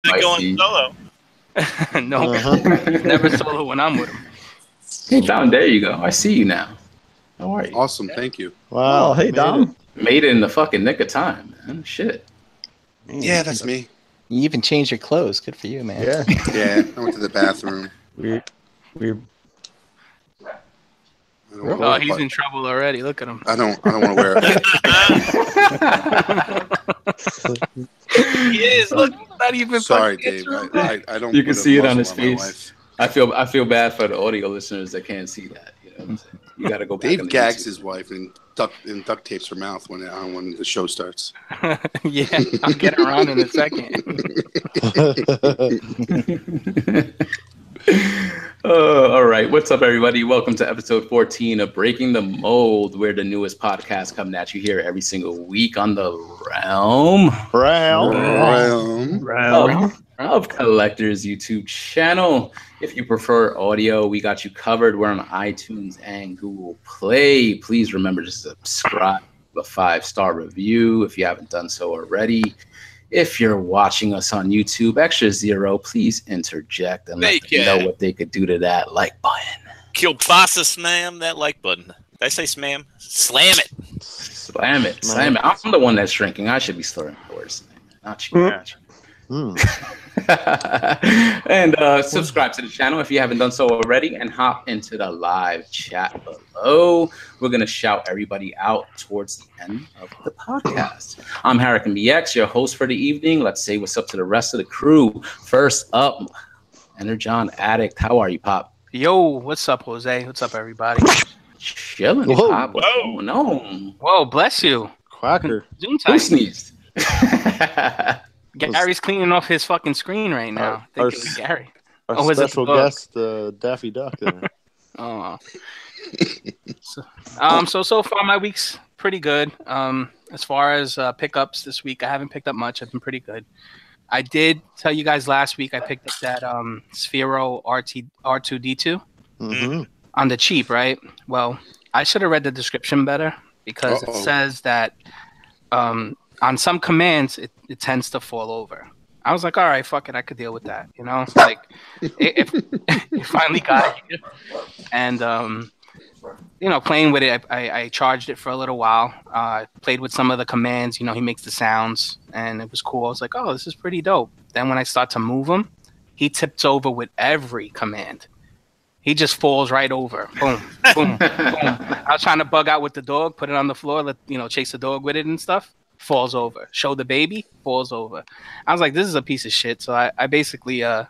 to going solo. No, never solo when I'm with him. Hey, Dom, there you go. I see you now. How are you? Awesome, thank you. Wow, hey Dom. Made it in the fucking nick of time, man. Shit. Yeah, that's me. You even changed your clothes. Good for you, man. Yeah. Yeah, I went to the bathroom. We're Oh, he's in trouble already. Look at him. I don't want to wear it. He is. Look, not even. Sorry, Dave. I don't. You can put a see it on muzzle his my face. I feel bad for the audio listeners that can't see that. You know what I'm saying? You got to go back. Dave gags his wife and duct tapes her mouth when the show starts. Yeah, I'll get around in a second. All right. What's up, everybody? Welcome to episode 14 of Breaking the Mold. We're the newest podcast coming at you here every single week on the realm of Collectors YouTube channel. If you prefer audio, we got you covered. We're on iTunes and Google Play. Please remember to subscribe, a 5-star review if you haven't done so already. If you're watching us on YouTube, Extra Zero, please interject and let them know what they could do to that like button. Kielbasa slam that like button. Did I say smam? Slam it. Slam it. Slam it. I'm the one that's drinking. I should be slurring words. Not you. Not you. And subscribe to the channel if you haven't done so already, and hop into the live chat below. We're gonna shout everybody out towards the end of the podcast. I'm Harrican BX, your host for the evening. Let's say what's up to the rest of the crew. First up, Energon Addict. How are you, Pop? Yo, what's up, Jose? What's up, everybody? Chilling, Whoa. Pop. What's going on? Whoa, bless you. Quacker. Zoom Who time. sneezed? Gary's cleaning off his fucking screen right now. I think it was Gary. Our was it the special dog? guest, Daffy Duck. There. Oh. So far my week's pretty good. As far as pickups this week, I haven't picked up much. I've been pretty good. I did tell you guys last week I picked up that Sphero R2D2 on the cheap, right? Well, I should have read the description better because it says that on some commands it tends to fall over. I was like, all right, fuck it, I could deal with that. You know, like it finally got here, and you know, playing with it, I charged it for a little while. Played with some of the commands. You know, he makes the sounds, and it was cool. I was like, oh, this is pretty dope. Then when I start to move him, he tips over with every command. He just falls right over. Boom, boom, boom. I was trying to bug out with the dog, put it on the floor, chase the dog with it and stuff. Falls over. Show the baby, falls over. I was like, this is a piece of shit. So I basically I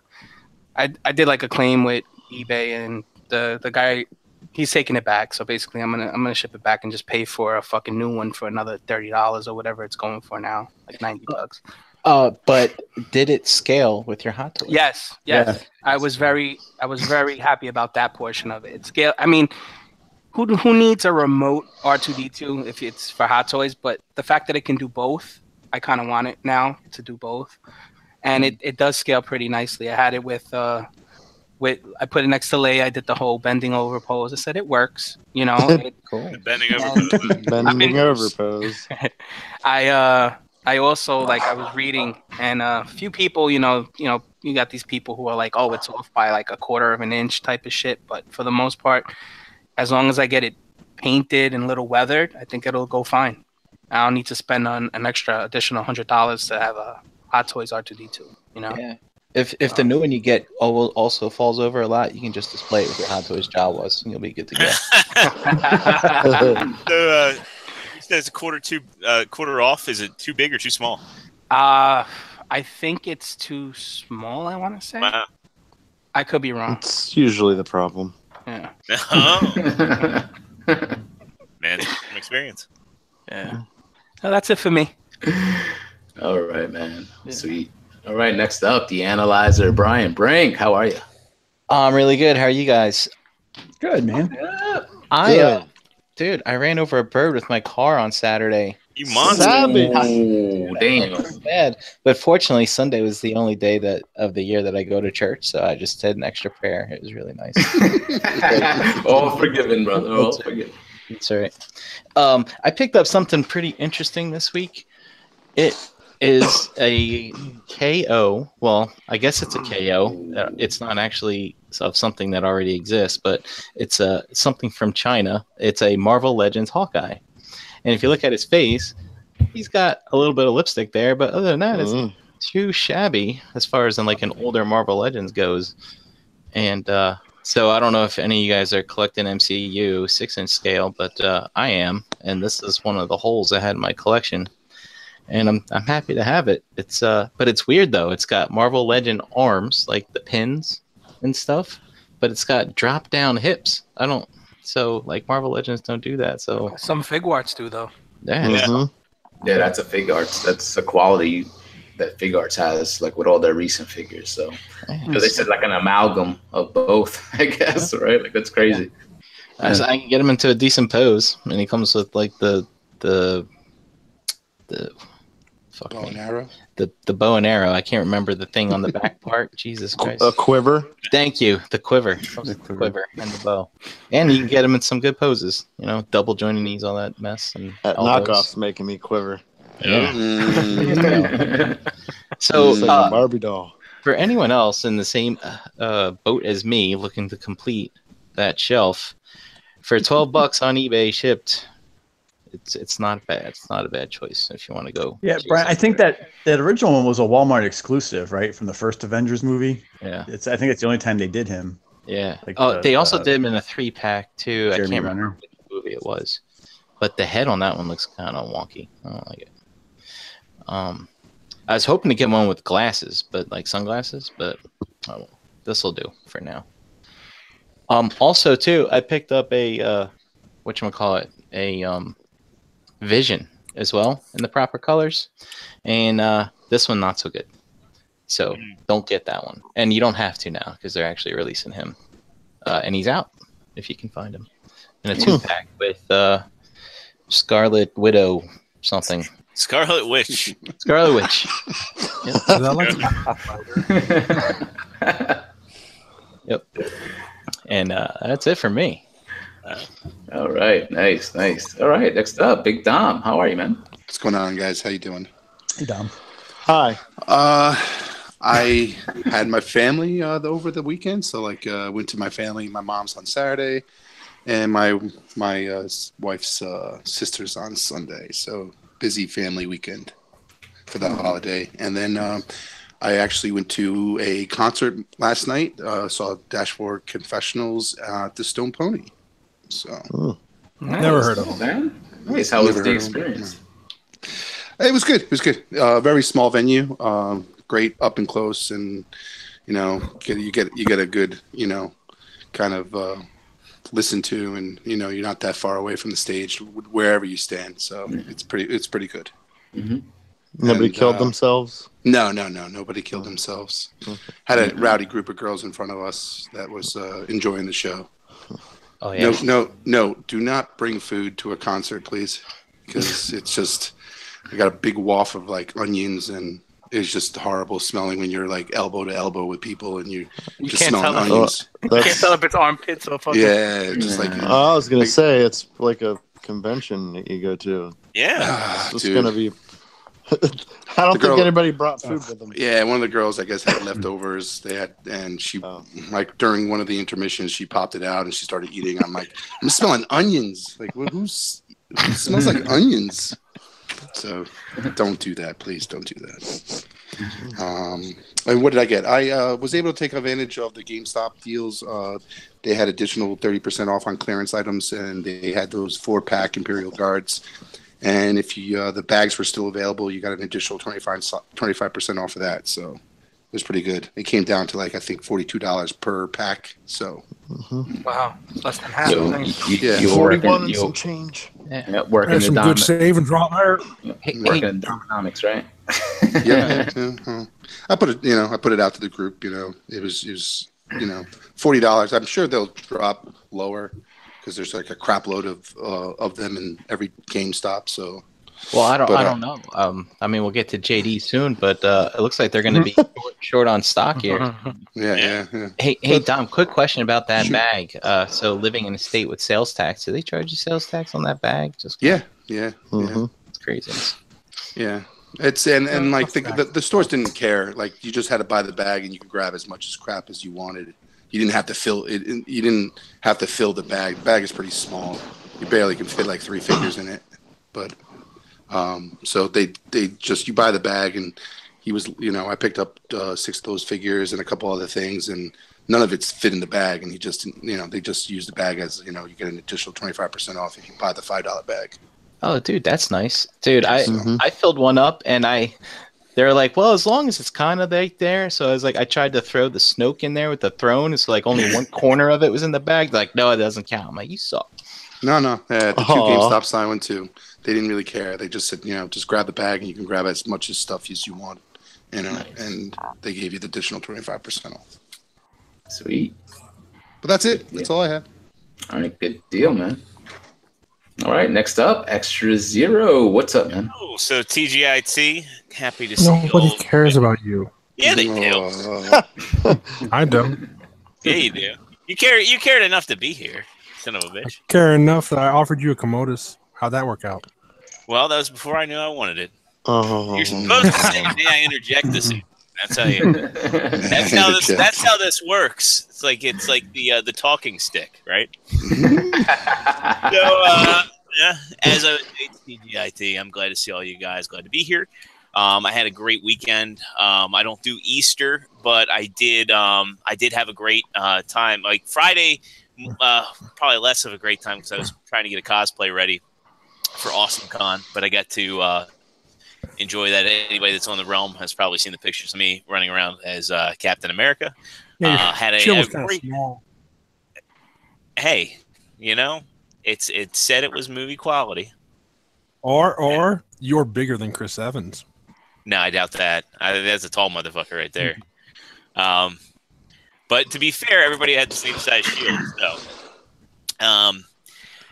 did like a claim with eBay, and the guy, he's taking it back. So basically I'm gonna ship it back and just pay for a fucking new one for another $30 or whatever it's going for now, like $90. But did it scale with your Hot Toys? Yes. Yeah. I was very happy about that portion of it. It scale. I mean, who needs a remote R2D2 if it's for Hot Toys? But the fact that it can do both, I kind of want it now to do both, and it does scale pretty nicely. I had it with I put it next to Leia. I did the whole bending over pose. I said it works. You know, Cool. Bending over. Bending over pose. I also, like, I was reading, and a few people, you got these people who are like, oh, it's off by like 1/4 of an inch type of shit. But for the most part, as long as I get it painted and a little weathered, I think it'll go fine. I don't need to spend an extra additional $100 to have a Hot Toys R2D2. You know. Yeah. If the new one you get also falls over a lot, you can just display it with your Hot Toys Jawas, and you'll be good to go. So, it's a quarter off. Is it too big or too small? I think it's too small. I want to say. Wow. I could be wrong. It's usually the problem. Yeah. Oh. Man, from experience. Yeah. So that's it for me. All right, man. Yeah. Sweet. All right, next up, the analyzer, Brian Brink. How are you? I'm really good. How are you guys? Good, man. Dude, I ran over a bird with my car on Saturday. You monster. Oh, damn. It was bad. But fortunately, Sunday was the only day of the year that I go to church, so I just said an extra prayer. It was really nice. All forgiven, brother. All forgiven. That's all right. I picked up something pretty interesting this week. is a KO. Well, I guess it's a KO. It's not actually of something that already exists, but it's something from China. It's a Marvel Legends Hawkeye. And if you look at his face, he's got a little bit of lipstick there, but other than that, it's too shabby as far as in like an older Marvel Legends goes. And so I don't know if any of you guys are collecting MCU 6-inch scale, but I am, and this is one of the holes I had in my collection. And I'm happy to have it. It's but it's weird though. It's got Marvel Legend arms, like the pins and stuff, but it's got drop down hips. So like Marvel Legends don't do that. So Some Fig Arts do though. yeah. Yeah, that's a Fig Arts. That's a quality that Fig Arts has, like with all their recent figures. So because they said like an amalgam of both, I guess, right? Like that's crazy. I can get him into a decent pose, and he comes with like the Bow and arrow. The bow and arrow. I can't remember the thing on the back part. Jesus Christ. A quiver. Thank you. The quiver. The quiver and the bow. And you can get him in some good poses. You know, double jointed knees, all that mess. And That knockoff's making me quiver. Yeah. Mm. So It's like a Barbie doll. for anyone else in the same boat as me looking to complete that shelf, for $12 on eBay shipped, it's not bad. It's not a bad choice if you want to go. Yeah, Brian, I think that original one was a Walmart exclusive, right? From the first Avengers movie. Yeah. I think it's the only time they did him. Yeah. Like they also did him in a 3-pack too. I Jeremy can't remember Renner. which movie it was, but the head on that one looks kind of wonky. I don't like it. I was hoping to get one with glasses, but like sunglasses, but this will do for now. Also too, I picked up a whatchamacallit, a Vision as well in the proper colors, and this one not so good. So don't get that one, and you don't have to now because they're actually releasing him, and he's out if you can find him in a 2-pack with Scarlet Widow something. Scarlet Witch. Scarlet Witch. Yep. And that's it for me. All right, nice. All right, next up, Big Dom. How are you, man? What's going on, guys? How you doing? Hey, Dom. Hi. I had my family over the weekend, so like went to my family, my mom's on Saturday, and my wife's sister's on Sunday. So busy family weekend for the holiday. And then I actually went to a concert last night. Saw Dashboard Confessionals at the Stone Pony. So Never heard of him. Man. Nice. How was Never the heard of him. experience? It was good. It was good. Very small venue. Great up and close, and you get a good kind of listen to, and you're not that far away from the stage wherever you stand. So it's pretty good. Mm-hmm. Nobody killed themselves? No. Nobody killed themselves. Had a rowdy group of girls in front of us that was enjoying the show. Oh yeah. No. Do not bring food to a concert, please, because it's just I got a big waft of like onions, and it's just horrible smelling when you're like elbow to elbow with people and you just can't smelling tell if- onions. You can't tell if it's armpits or fucking. Yeah, just like I was going to say, it's like a convention that you go to. Yeah. It's dude. going to be... I don't think anybody brought food with them. Yeah, one of the girls I guess had leftovers. They had, and she like during one of the intermissions, she popped it out and she started eating. I'm like, I'm smelling onions. Like, who smells like onions? So don't do that, please. Don't do that. And what did I get? I was able to take advantage of the GameStop deals. They had additional 30% off on clearance items, and they had those 4-pack Imperial Guards. And if you the bags were still available, you got an additional 25% off of that. So it was pretty good. It came down to like I think $42 per pack. So Wow, less than half. So Yeah. you 41 and you some change. working There's the some good savings right there. working in Dominomics, right? yeah. I put it out to the group. It was $40. I'm sure they'll drop lower because there's like a crap load of them in every GameStop. So Well, I don't know. I mean, we'll get to JD soon, but it looks like they're going to be short on stock here. yeah. Hey, Dom, quick question about that bag. So living in a state with sales tax, do they charge you sales tax on that bag? Just Yeah. it's crazy. Yeah. It's and like the stores didn't care. Like you just had to buy the bag and you could grab as much crap as you wanted. You didn't have to fill it. You didn't have to fill the bag. The bag is pretty small. You barely can fit like 3 figures in it. But so they just you buy the bag and he was I picked up 6 of those figures and a couple other things and none of it's fit in the bag and he just they just use the bag as you get an additional 25% off if you buy the $5 bag. Oh, dude, that's nice, dude. I filled one up and they're like, well, as long as it's kind of right there. So I was like, I tried to throw the Snoke in there with the throne. It's like only one corner of it was in the bag. They're like, no, it doesn't count. I'm like, you suck. No. The 2 GameStop side one too. They didn't really care. They just said, just grab the bag and you can grab as much stuff as you want. Nice. And they gave you the additional 25% off. Sweet. But that's it. That's all I had. All right, good deal, man. All right, next up, Extra Zero. What's up, man? Oh, so TGIT, happy to see you. Nobody cares about you. Yeah, they do. I don't. Yeah, you do. You cared enough to be here, son of a bitch. I care enough that I offered you a Commodus. How'd that work out? Well, that was before I knew I wanted it. Oh. You're supposed to say, "May I interject this?" That's how you. That's how this works. It's like the talking stick, right? As a TGIT, I'm glad to see all you guys. Glad to be here. I had a great weekend. I don't do Easter, but I did have a great time. Like Friday, probably less of a great time because I was trying to get a cosplay ready for Awesome Con, but I got to enjoy that. Anybody that's on the realm has probably seen the pictures of me running around as Captain America. Yeah, had a great. Small. Hey, it said it was movie quality. Or you're bigger than Chris Evans. No, I doubt that. That's a tall motherfucker right there. But to be fair, everybody had the same size shield. So,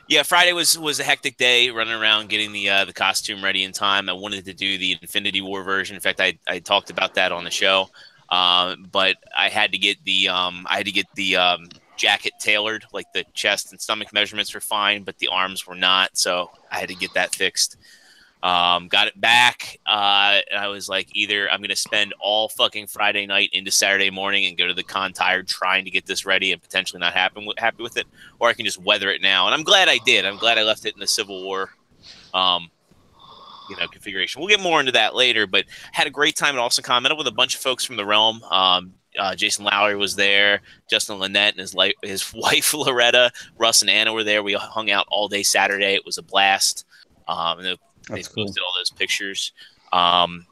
yeah, Friday was a hectic day, running around getting the costume ready in time. I wanted to do the Infinity War version. In fact, I talked about that on the show. But I had to get the jacket tailored. Like the chest and stomach measurements were fine, but the arms were not. So I had to get that fixed. Got it back. And I was like, either I'm going to spend all fucking Friday night into Saturday morning and go to the con tired trying to get this ready and potentially not happy with it, or I can just weather it now. And I'm glad I did. I'm glad I left it in the Civil War, configuration. We'll get more into that later, but had a great time at AwesomeCon. Met up with a bunch of folks from the realm. Jason Lowry was there. Justin Lynette and his wife Loretta, Russ and Anna were there. We hung out all day Saturday. It was a blast. They posted all those pictures. Went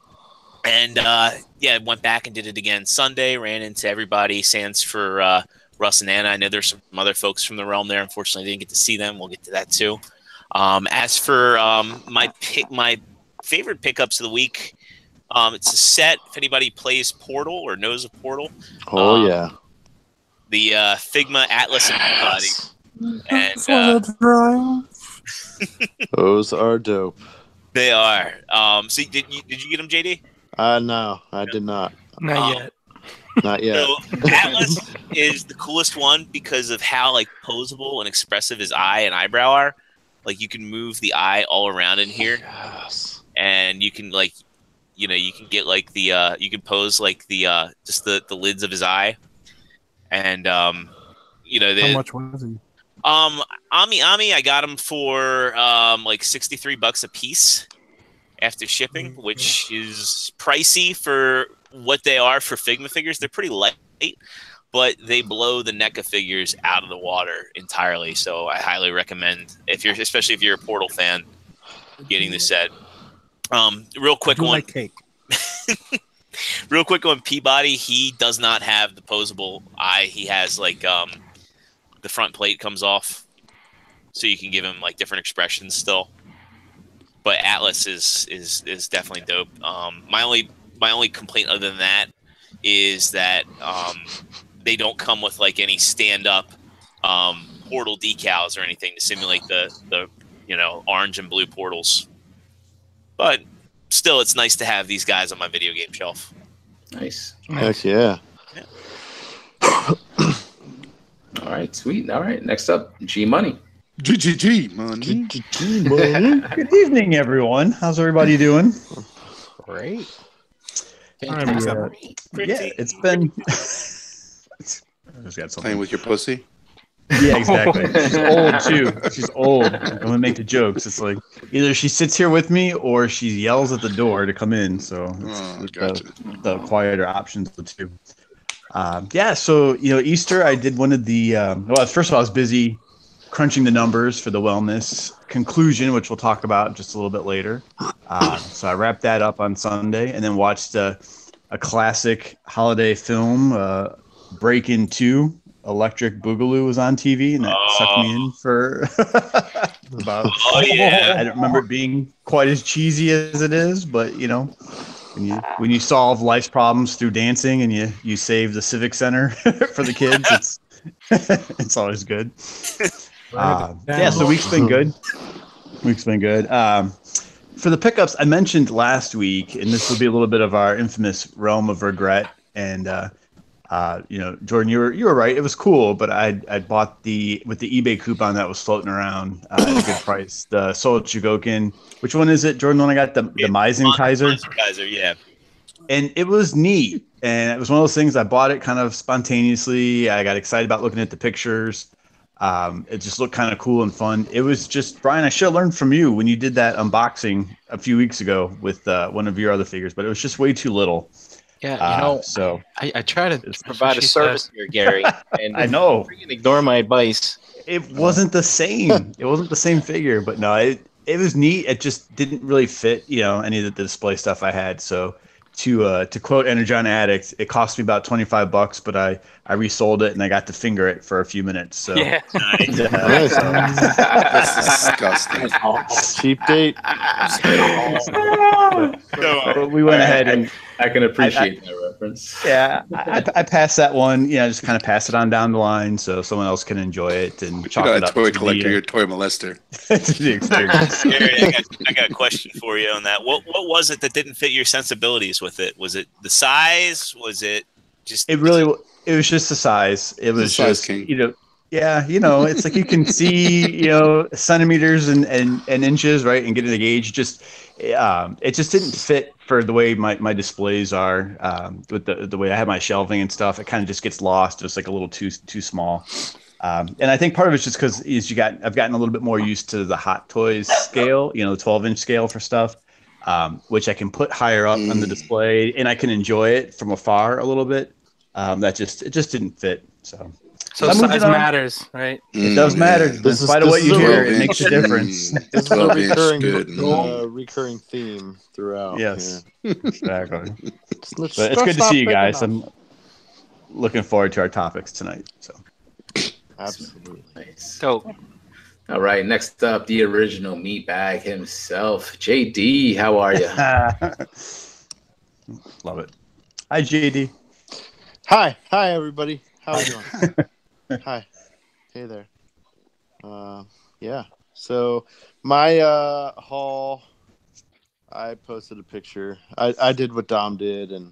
back and did it again Sunday. Ran into everybody. Sans for Russ and Anna. I know there's some other folks from the realm there. Unfortunately, I didn't get to see them. We'll get to that too. As for my favorite pickups of the week, it's a set. If anybody plays Portal or knows of Portal, yeah, the Figma Atlas and Body, and those are dope. They are. So did you get them, JD? No, I did not. Not yet. Not yet. So Atlas is the coolest one because of how posable and expressive his eye and eyebrow are. Like you can move the eye all around in here, and you can you can get you can pose the just the lids of his eye, and how much was he? Ami, I got them for $63 a piece after shipping, which is pricey for what they are for Figma figures. They're pretty light, but they blow the NECA figures out of the water entirely. So I highly recommend especially if you're a Portal fan, getting the set. Real quick one. Like cake. Real quick on Peabody, he does not have the posable eye. He has the front plate comes off, so you can give him different expressions still. But Atlas is definitely dope. My only complaint other than that is that they don't come with any stand up portal decals or anything to simulate the orange and blue portals. But still, it's nice to have these guys on my video game shelf. Nice. Heck yeah. All right, sweet. All right, next up, G Money. G money. Good evening, everyone. How's everybody doing? Great. Yeah, it's been. I just got something. Playing with your pussy. Yeah, exactly. She's old too. She's old. I'm gonna make the jokes. It's like either she sits here with me or she yells at the door to come in. So Gotcha. the quieter options of the two. Yeah. So Easter, I did one of the. Well, first of all, I was busy crunching the numbers for the wellness conclusion, which we'll talk about just a little bit later. So I wrapped that up on Sunday, and then watched a classic holiday film, Break-In 2. Electric Boogaloo was on TV, and that sucked me in for about. I don't remember it being quite as cheesy as it is, but when you solve life's problems through dancing and you save the civic center for the kids, it's always good. Yeah, so week's been good. For the pickups, I mentioned last week, and this will be a little bit of our infamous realm of regret. And Jordan, you were right. It was cool, but I bought with the eBay coupon that was floating around at a good price. The Soul Chugokin. Which one is it, Jordan? The one I got, the Meisenkaiser. Meisenkaiser, yeah. And it was neat. And it was one of those things. I bought it kind of spontaneously. I got excited about looking at the pictures. It just looked kind of cool and fun. It was just, Brian, I should have learned from you when you did that unboxing a few weeks ago with one of your other figures, but it was just way too little. Yeah, so I try to provide a service here, Gary, and I know you can ignore my advice. It wasn't the same. It wasn't the same figure, but no, it was neat. It just didn't really fit, any of the display stuff I had. So to quote Energon Addict, it cost me about $25, but I resold it and I got to finger it for a few minutes. So yeah, that's disgusting. Cheap date. But we went ahead and I can appreciate that reference. Yeah, I passed that one. Just kind of pass it on down the line so someone else can enjoy it and chalk it up. Toy collector, you're a toy molester. To the experience. Gary, I got a question for you on that. What was it that didn't fit your sensibilities with it? Was it the size? Was it just? It was just the size. It was just king. Yeah, it's like you can see, centimeters and inches, right, and get a gauge. It just didn't fit for the way my displays are, with the way I have my shelving and stuff. It kind of just gets lost. It's like a little too small. And I think part of it's just because I've gotten a little bit more used to the Hot Toys scale, the 12-inch scale for stuff, which I can put higher up on the display, and I can enjoy it from afar a little bit. It just didn't fit. So size matters, right? It does matter. Despite of what you hear, it makes a difference. This is a recurring theme throughout. Yes, exactly. But it's good to see you guys. I'm looking forward to our topics tonight. So, absolutely. Nice. Dope. All right, next up, the original meatbag himself, JD. How are you? Love it. Hi, JD. Hi, everybody. How are you doing? Hi. Hey there. Yeah. So my haul, I posted a picture. I did what Dom did, and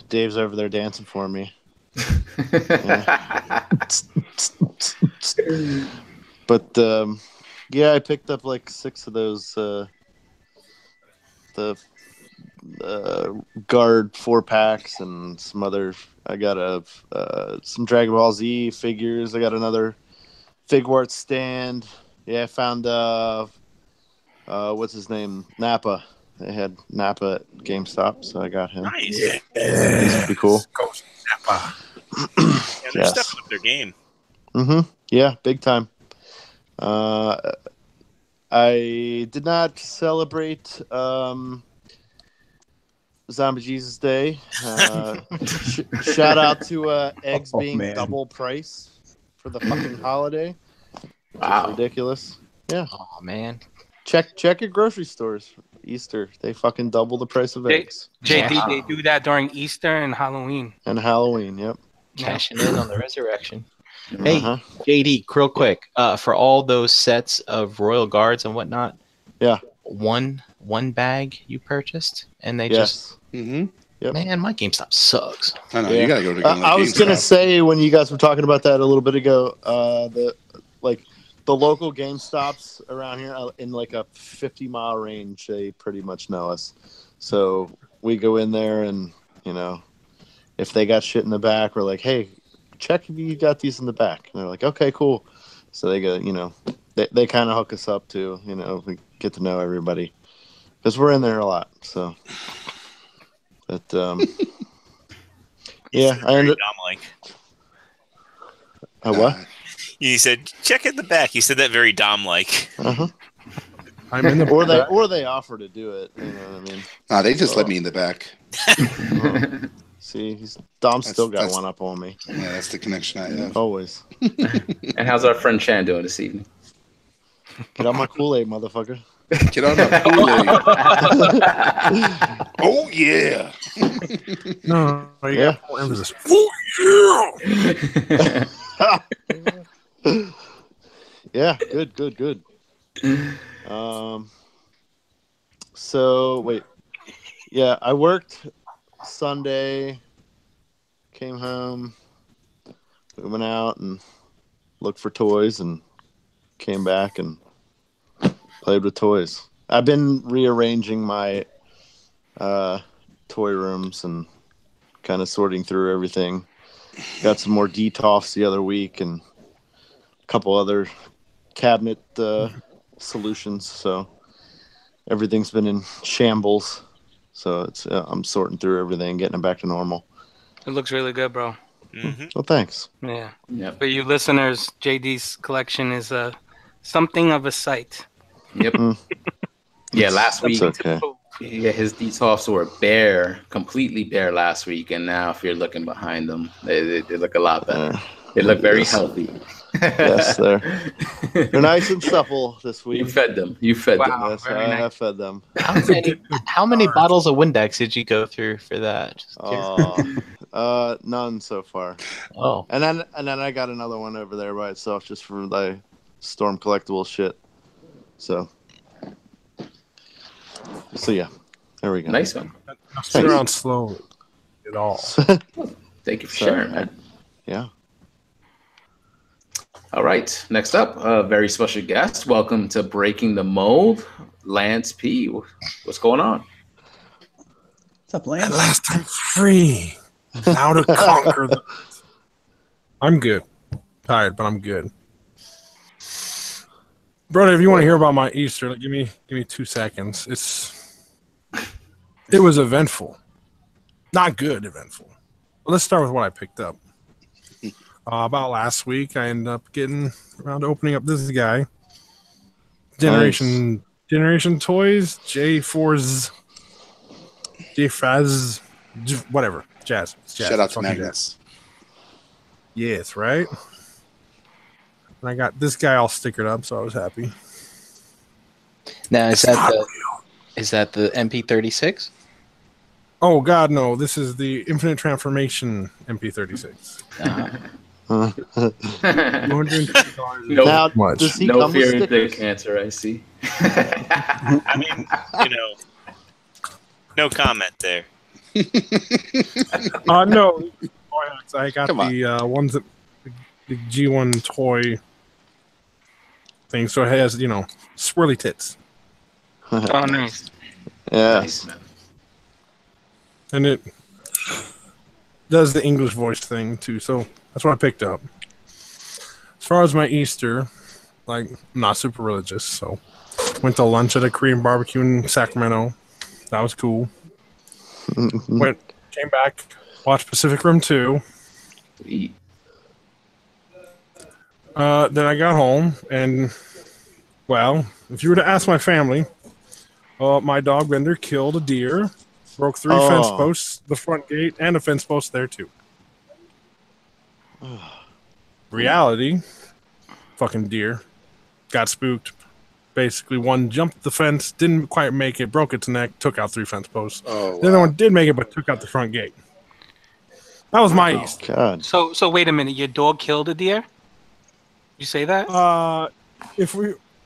Dave's over there dancing for me. But I picked up like 6 of those the guard 4-packs and some other. I got some Dragon Ball Z figures. I got another Figwart stand. Yeah, I found what's his name? Nappa. They had Nappa at GameStop, so I got him. Nice. He's pretty cool. Nappa. They're stepping up their game. Yeah, big time. I did not celebrate Zombie Jesus Day. Shout out to eggs being double price for the fucking holiday. Wow. Ridiculous. Yeah. Oh man. Check your grocery stores. Easter, they fucking double the price of eggs. JD, they do that during Easter and Halloween. And Halloween, yep. Cashing in on the resurrection. Hey, JD, real quick. For all those sets of Royal Guards and whatnot, one bag you purchased, and they just. Yep. Man, my GameStop sucks. I know you gotta go to. I was gonna say when you guys were talking about that a little bit ago, the local GameStops around here in like a 50-mile range, they pretty much know us. So we go in there and, you know, if they got shit in the back, we're like, hey, check if you got these in the back. And they're like, okay, cool. So they go, you know, they kind of hook us up too. You know, we get to know everybody because we're in there a lot. So, but yeah, I ended. Like. What? You said check in the back. You said that very Dom-like. Uh-huh. I'm in the or they offer to do it. You know what I mean? Nah, they just let me in the back. See, Dom's still got one up on me. Yeah, that's the connection I have. Always. And how's our friend Chan doing this evening? Get on my Kool-Aid, motherfucker. Get on my Kool-Aid. Oh yeah. No, you Yeah. got more emphasis. Oh yeah. Yeah, good. So wait. Yeah, I worked Sunday, came home, we went out and looked for toys and came back and played with toys. I've been rearranging my toy rooms and kind of sorting through everything. Got some more detofs the other week and a couple other cabinet solutions. So everything's been in shambles. So it's I'm sorting through everything, getting it back to normal. It looks really good, bro. Mm-hmm. Well, thanks. Yeah. Yep. For you listeners, JD's collection is something of a sight. Yep. Yeah, last week. That's okay. Yeah, his detofs were bare, completely bare last week, and now if you're looking behind them, they look a lot better. They look very healthy. Yes, they're nice and supple this week. You fed them. Yes, very I nice. have fed them. How many bottles of Windex did you go through for that? Just None so far. Oh, And then I got another one over there by itself just for the Storm collectible shit. So yeah, there we go. nice one. Sit around slow at all. Thank you for sharing, man. Yeah. All right, next up, a very special guest. Welcome to Breaking the Mold, Lance P. What's going on? What's up, At Lance? last I'm free. Now to conquer the... I'm good. Tired, but I'm good. Brother, if you want to hear about my Easter, give me 2 seconds. It was eventful. Not good eventful. But let's start with what I picked up. About last week, I ended up getting around to opening up this guy. Generation Toys, J4's, whatever. Jazz. It's Jazz. Shout out to Fucking Magnets. Jazz. Yes, right? And I got this guy all stickered up, so I was happy. now is that the MP36? Oh, God, no. This is the Infinite Transformation MP36. $250 No, Now, much. does he no come with fear of stickers? dick cancer, I see. I mean, no comment there. No. I got Come on. the ones that the G1 toy thing, so it has, swirly tits. Oh, nice. Yeah. Nice, man. And it does the English voice thing, too, so that's what I picked up. As far as my Easter, I'm not super religious, so went to lunch at a Korean barbecue in Sacramento. That was cool. Came back, watched Pacific Rim 2. Sweet. Then I got home, and, well, if you were to ask my family, my dog Bender killed a deer, broke 3 fence posts, the front gate, and a fence post there, too. Reality, fucking deer, got spooked. Basically, one jumped the fence, didn't quite make it, broke its neck, took out 3 fence posts. Oh, The other one did make it, but took out the front gate. That was my Easter. God. So wait a minute. Your dog killed a deer? You say that?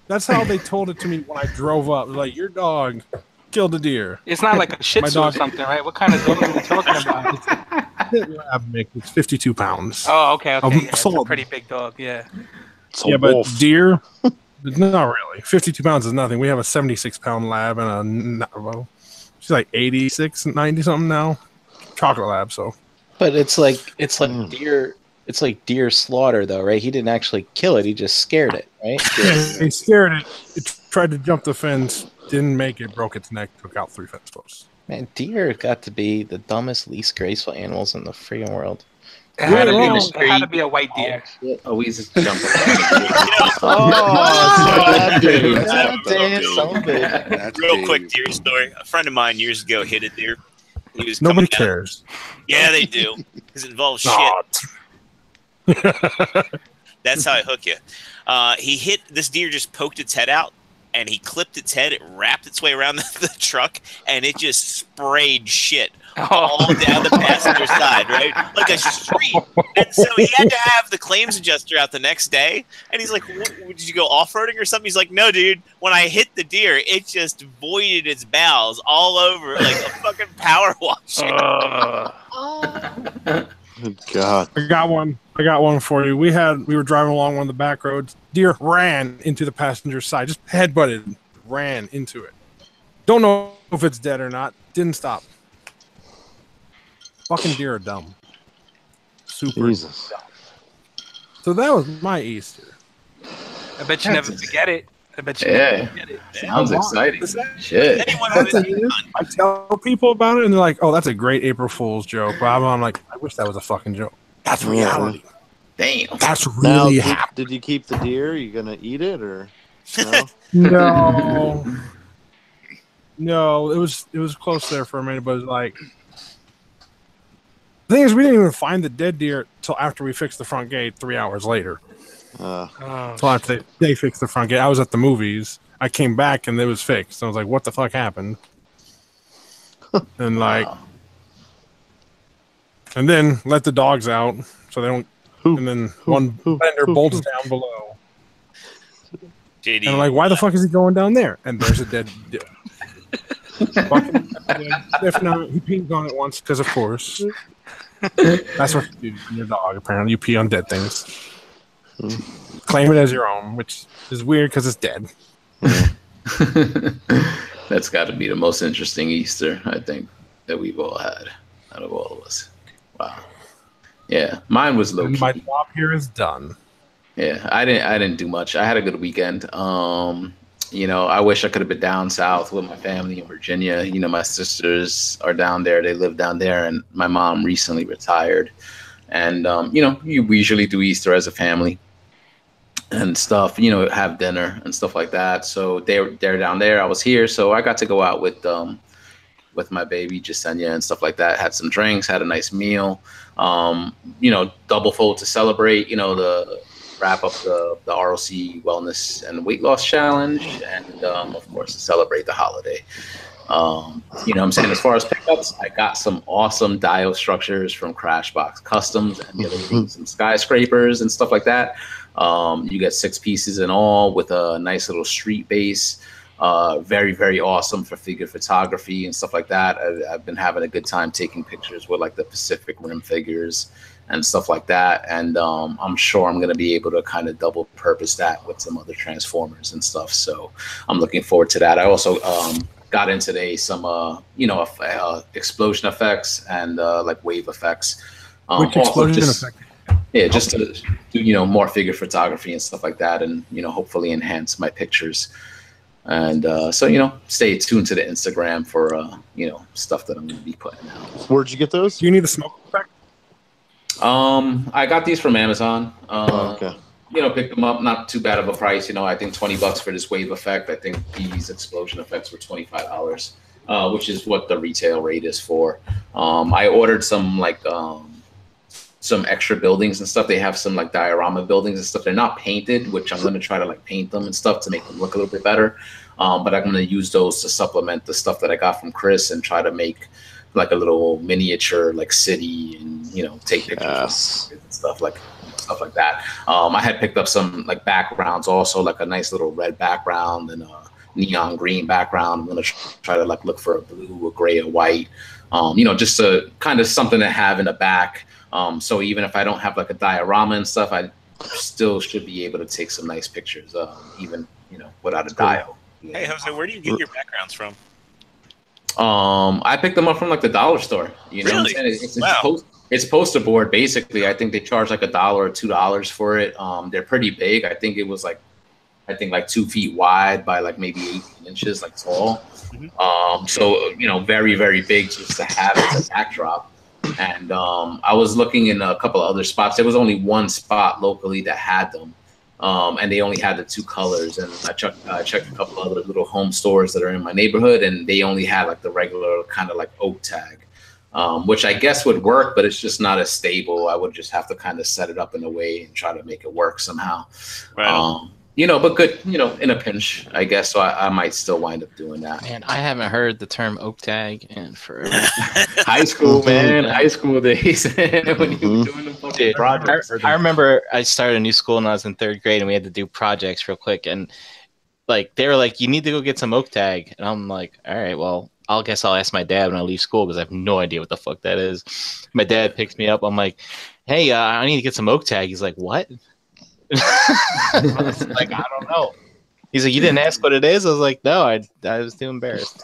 That's how they told it to me when I drove up. Like, your dog killed a deer. It's not like a Shih My Tzu or dog- something, right? What kind of dog are we talking about? It's 52 pounds. Oh, okay. I'm Yeah, it's a sold. pretty big dog. Yeah. It's a Yeah, but wolf. deer, not really. 52 pounds is nothing. We have a 76-pound lab and well, she's like 86, 90 something now. Chocolate lab, so. But it's like Mm. deer. It's like deer slaughter, though, right? He didn't actually kill it; he just scared it, right? Yeah, he scared it. It tried to jump the fence, didn't make it, broke its neck, took out 3 fence posts. Man, deer got to be the dumbest, least graceful animals in the freaking world. It had, to be, wrong. it had to be a white deer. Oh, we just jump. Oh, dude. That's Real Dave. quick deer story. A friend of mine years ago hit a deer. He was Nobody coming down- cares. Yeah, they do. Because it involves shit. That's how I hook you. He hit this deer, just poked its head out, and he clipped its head. It wrapped its way around the truck, and it just sprayed shit all down the passenger side, right? Like a stream. And so he had to have the claims adjuster out the next day. And he's like, did you go off-roading or something? He's like, no, dude. When I hit the deer, it just voided its bowels all over like a fucking power washer. Good God. I got one for you. We were driving along one of the back roads. Deer ran into the passenger side, just headbutted, ran into it. Don't know if it's dead or not. Didn't stop. Fucking deer are dumb. Super. Jesus. So that was my Easter. I bet you never forget it. I bet you Yeah. never forget it. Sounds exciting. Shit. Anyone have That's it? I tell people about it, and they're like, "Oh, that's a great April Fool's joke." But I'm like, "I wish that was a fucking joke." That's reality. Damn. That's Now, really did, happening. did you keep the deer? Are you gonna eat it or no? No, no, it was close there for a minute, but it was like the thing is, we didn't even find the dead deer till after we fixed the front gate 3 hours later. Till after they fixed the front gate, I was at the movies. I came back and it was fixed. I was like, "What the fuck happened?" And like, and then let the dogs out so they don't. And then one fender bolts down below. JD, And I'm like, why the fuck is he going down there? And there's a dead deer. Fucking, if not, he peed on it once because, of course, that's what you do in your dog. Apparently, you pee on dead things. Claim it as your own, which is weird because it's dead. That's got to be the most interesting Easter, I think, that we've all had out of all of us. Wow. Yeah, mine was low And key. my job here is done. Yeah, I didn't do much. I had a good weekend. You know, I wish I could have been down south with my family in Virginia. You know, my sisters are down there. They live down there, and my mom recently retired. And you know, we usually do Easter as a family and stuff. You know, have dinner and stuff like that. So they're down there. I was here, so I got to go out with my baby Jasenia and stuff like that. Had some drinks, had a nice meal. You know, double fold to celebrate. You know, the wrap up the ROC Wellness and Weight Loss Challenge, and of course to celebrate the holiday. You know what I'm saying? As far as pickups, I got some awesome dial structures from Crashbox Customs, emulating some skyscrapers and stuff like that. You get 6 pieces in all with a nice little street base. Very, very awesome for figure photography and stuff like that. I've been having a good time taking pictures with like the Pacific Rim figures and stuff like that. And I'm sure I'm going to be able to kind of double purpose that with some other Transformers and stuff. So I'm looking forward to that. I also got in today some, you know, explosion effects and like wave effects. Which explosion effect? Yeah, just to do, you know, more figure photography and stuff like that, and, you know, hopefully enhance my pictures. And so, you know, stay tuned to the Instagram for, you know, stuff that I'm going to be putting out. Where'd you get those? Do you need the smoke effect? I got these from Amazon. Okay. You know, picked them up, not too bad of a price. You know, I think $20 for this wave effect. I think these explosion effects were $25, which is what the retail rate is for. I ordered some like some extra buildings and stuff. They have some like diorama buildings and stuff. They're not painted, which I'm going to try to like paint them and stuff to make them look a little bit better. But I'm going to use those to supplement the stuff that I got from Chris and try to make like a little miniature like city and, you know, take pictures and stuff like that. I had picked up some like backgrounds also, like a nice little red background and a neon green background. I'm going to try to like look for a blue, a gray, a white, you know, just to kind of something to have in the back. So even if I don't have like a diorama and stuff, I still should be able to take some nice pictures, even without a dial. Hey, Jose, where do you get your backgrounds from? I picked them up from like the dollar store. You know Really? what I'm saying? It's poster board basically. I think they charge like $1 or $2 for it. They're pretty big. I think it was like 2 feet wide by like maybe 18 inches, like tall. So very, very big just to have as a backdrop. And I was looking in a couple of other spots. There was only one spot locally that had them. And they only had the 2 colors. And I checked a couple other little home stores that are in my neighborhood, and they only had like the regular kind of like oak tag, which I guess would work, but it's just not as stable. I would just have to kind of set it up in a way and try to make it work somehow. Right. But good, in a pinch, I guess. So I might still wind up doing that. Man, I haven't heard the term oak tag in forever. High school, man. High school days. When you were doing the fucking projects. I remember I started a new school when I was in 3rd grade, and we had to do projects real quick. And like they were like, "You need to go get some oak tag," and I'm like, "All right, well, I'll ask my dad when I leave school because I have no idea what the fuck that is." My dad picks me up. I'm like, "Hey, I need to get some oak tag." He's like, "What?" I was like, I don't know. He's like, "You didn't ask what it is?" I was like, "No, I was too embarrassed."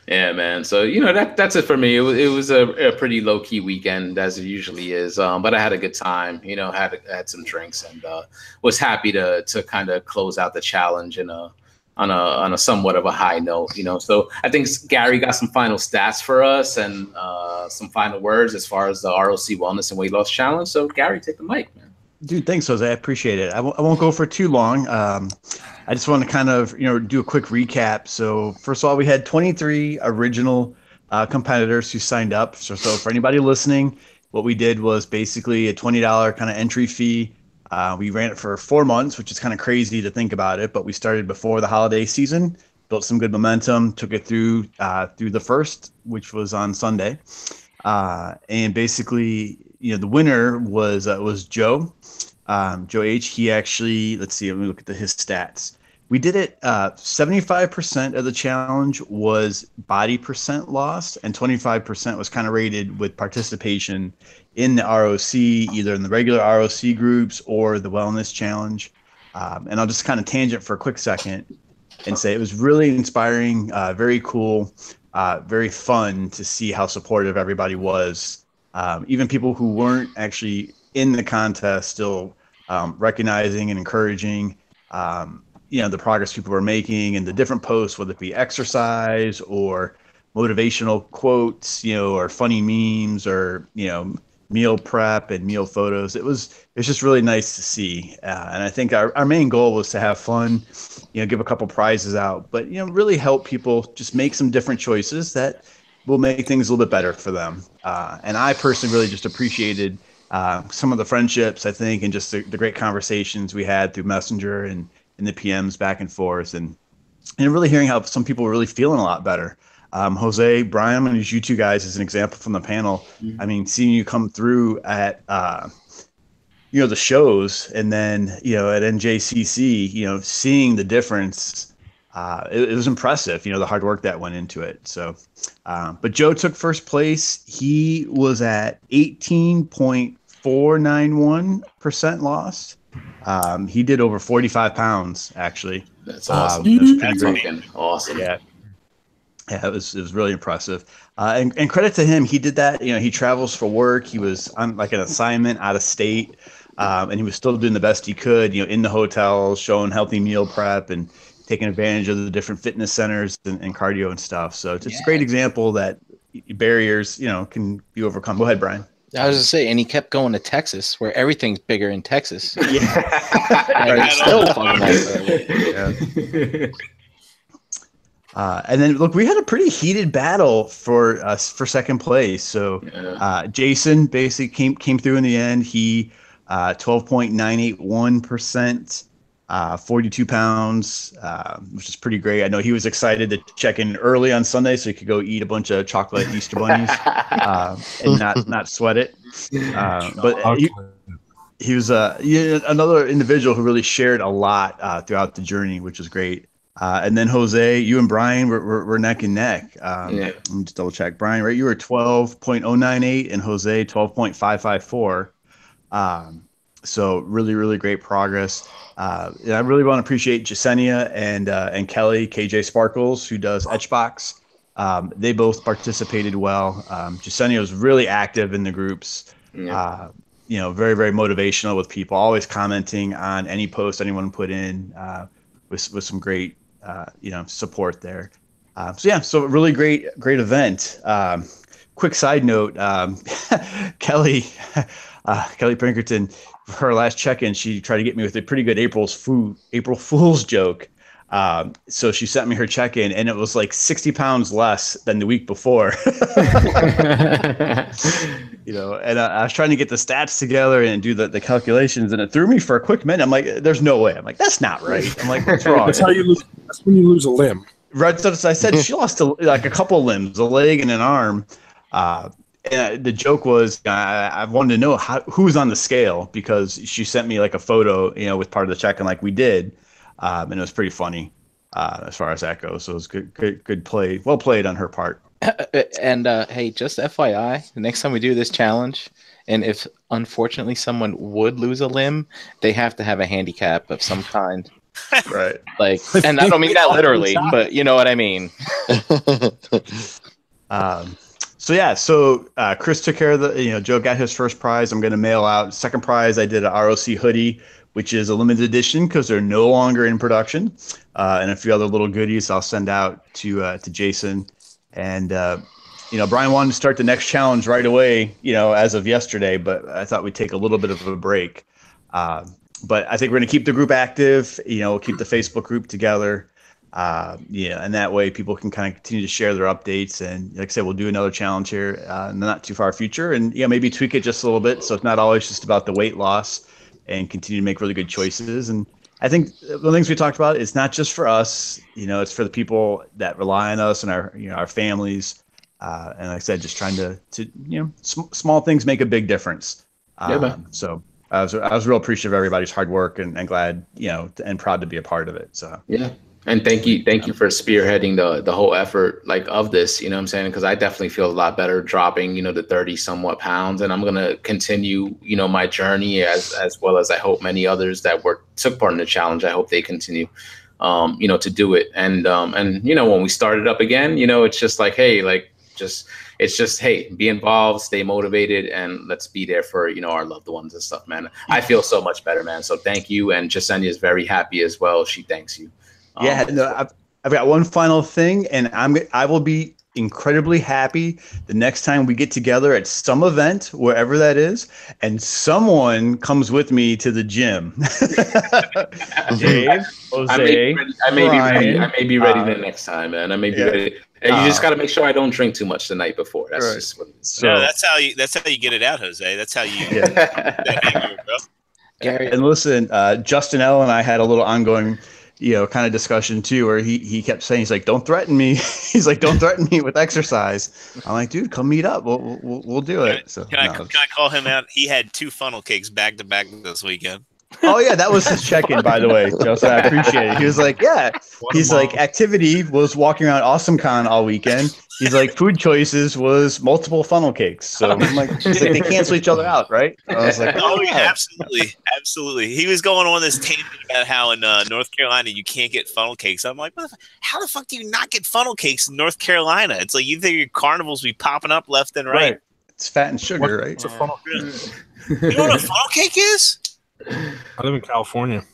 Yeah, man. So that's it for me. It was a pretty low key weekend as it usually is. But I had a good time. Had some drinks and was happy to kind of close out the challenge on a somewhat of a high note. So I think Gary got some final stats for us and some final words as far as the ROC Wellness and Weight Loss Challenge. So Gary, take the mic, man. Dude, thanks, Jose. I appreciate it. I won't go for too long. I just want to kind of, do a quick recap. So first of all, we had 23 original competitors who signed up. So for anybody listening, what we did was basically a $20 kind of entry fee. We ran it for 4 months, which is kind of crazy to think about it, but we started before the holiday season, built some good momentum, took it through the first, which was on Sunday. And basically, the winner was Joe. Joe H. He actually, let's see, let me look at his stats. We did it. 75% of the challenge was body percent lost, and 25% was kind of rated with participation in the ROC, either in the regular ROC groups or the wellness challenge. And I'll just kind of tangent for a quick second and say it was really inspiring, very cool, very fun to see how supportive everybody was. Even people who weren't actually in the contest still recognizing and encouraging the progress people were making and the different posts, whether it be exercise or motivational quotes, or funny memes or, meal prep and meal photos. It's just really nice to see. And I think our main goal was to have fun, give a couple prizes out, but, really help people just make some different choices that will make things a little bit better for them. And I personally really just appreciated some of the friendships, I think, and just the great conversations we had through Messenger and in the PMs back and forth, and really hearing how some people were really feeling a lot better. Jose, Brian, I'm going to use you two guys as an example from the panel. I mean, seeing you come through at, the shows and then, at NJCC, seeing the difference, it was impressive, the hard work that went into it. So, but Joe took first place. He was at 18.491% lost. He did over 45 pounds, actually. That's awesome. That's awesome. Yeah. Yeah, it was really impressive. And credit to him, he did that. He travels for work. He was on like an assignment out of state, and he was still doing the best he could, in the hotels, showing healthy meal prep and taking advantage of the different fitness centers and cardio and stuff. So it's a great example that barriers, can be overcome. Go ahead, Brian. I was going to say, and he kept going to Texas, where everything's bigger in Texas. Yeah. And he's still fucking Yeah. And then look, we had a pretty heated battle for second place. So Jason basically came through in the end. He 12.981%, 42 pounds, which is pretty great. I know he was excited to check in early on Sunday so he could go eat a bunch of chocolate Easter bunnies and not sweat it. But he was another individual who really shared a lot throughout the journey, which was great. And then Jose, you and Brian were neck and neck. Let me just double check. Brian, right? You were 12.098 and Jose 12.554. So really, really great progress. And I really want to appreciate Jasenia and Kelly, KJ Sparkles, who does Etchbox. They both participated well. Jasenia was really active in the groups. Very, very motivational with people, always commenting on any post anyone put in with some great, support there. So really great event. Quick side note, Kelly Pinkerton, for her last check-in, she tried to get me with a pretty good April Fool's joke. So she sent me her check-in, and it was like 60 pounds less than the week before. And I was trying to get the stats together and do the calculations, and it threw me for a quick minute. I'm like, there's no way. I'm like, that's not right. I'm like, what's wrong? That's when you lose a limb. Right. So I said she lost a couple limbs, a leg and an arm. And the joke was, I wanted to know who was on the scale, because she sent me like a photo, with part of the check-in like we did. And it was pretty funny as far as that goes. So it was good play. Well played on her part. And hey, just FYI, the next time we do this challenge, and if unfortunately someone would lose a limb, they have to have a handicap of some kind. Right. And I don't mean that literally, but you know what I mean. So Chris took care of Joe got his first prize. I'm going to mail out. Second prize, I did an ROC hoodie, which is a limited edition because they're no longer in production. And a few other little goodies I'll send out to Jason. And, Brian wanted to start the next challenge right away, as of yesterday, but I thought we'd take a little bit of a break. But I think we're going to keep the group active, we'll keep the Facebook group together. And that way people can kind of continue to share their updates. And like I said, we'll do another challenge here in the not too far future, and maybe tweak it just a little bit. So it's not always just about the weight loss, and continue to make really good choices. And I think the things we talked about, it's not just for us, it's for the people that rely on us and our families. And like I said, just trying to small things make a big difference. So I was real appreciative of everybody's hard work and glad, and proud to be a part of it. So, yeah. And thank you for spearheading the whole effort of this, what I'm saying? Because I definitely feel a lot better dropping, the 30 somewhat pounds, and I'm going to continue, my journey as well as I hope many others that took part in the challenge. I hope they continue, to do it. And when we started up again, it's just like, hey, hey, be involved, stay motivated, and let's be there for, our loved ones and stuff, man. I feel so much better, man. So thank you. And Jasenia is very happy as well. She thanks you. I've got one final thing, and I will be incredibly happy the next time we get together at some event, wherever that is, and someone comes with me to the gym. Dave, Jose, I may be ready the next time, man. I may be ready. And you just got to make sure I don't drink too much the night before. That's just what that's how you get it out, Jose. That's how you. That hangover, bro. Gary. And listen, Justin L and I had a little ongoing kind of discussion too, where he kept saying, he's like, don't threaten me. He's like, don't threaten me with exercise. I'm like, dude, come meet up. We'll do it. So can I call him out? He had 2 funnel cakes back to back this weekend. Oh yeah, that was his check-in, by the way, Joseph. I appreciate it. He was like, yeah. He's like, activity was walking around AwesomeCon all weekend. He's like, food choices was multiple funnel cakes. So I'm like, he's like, they cancel each other out, right? I was like, oh yeah, absolutely. He was going on this tangent about how in North Carolina you can't get funnel cakes. I'm like, how the fuck do you not get funnel cakes in North Carolina? It's like you think your carnivals be popping up left and right. It's fat and sugar, right? It's a funnel cake. You know what a funnel cake is? I live in California.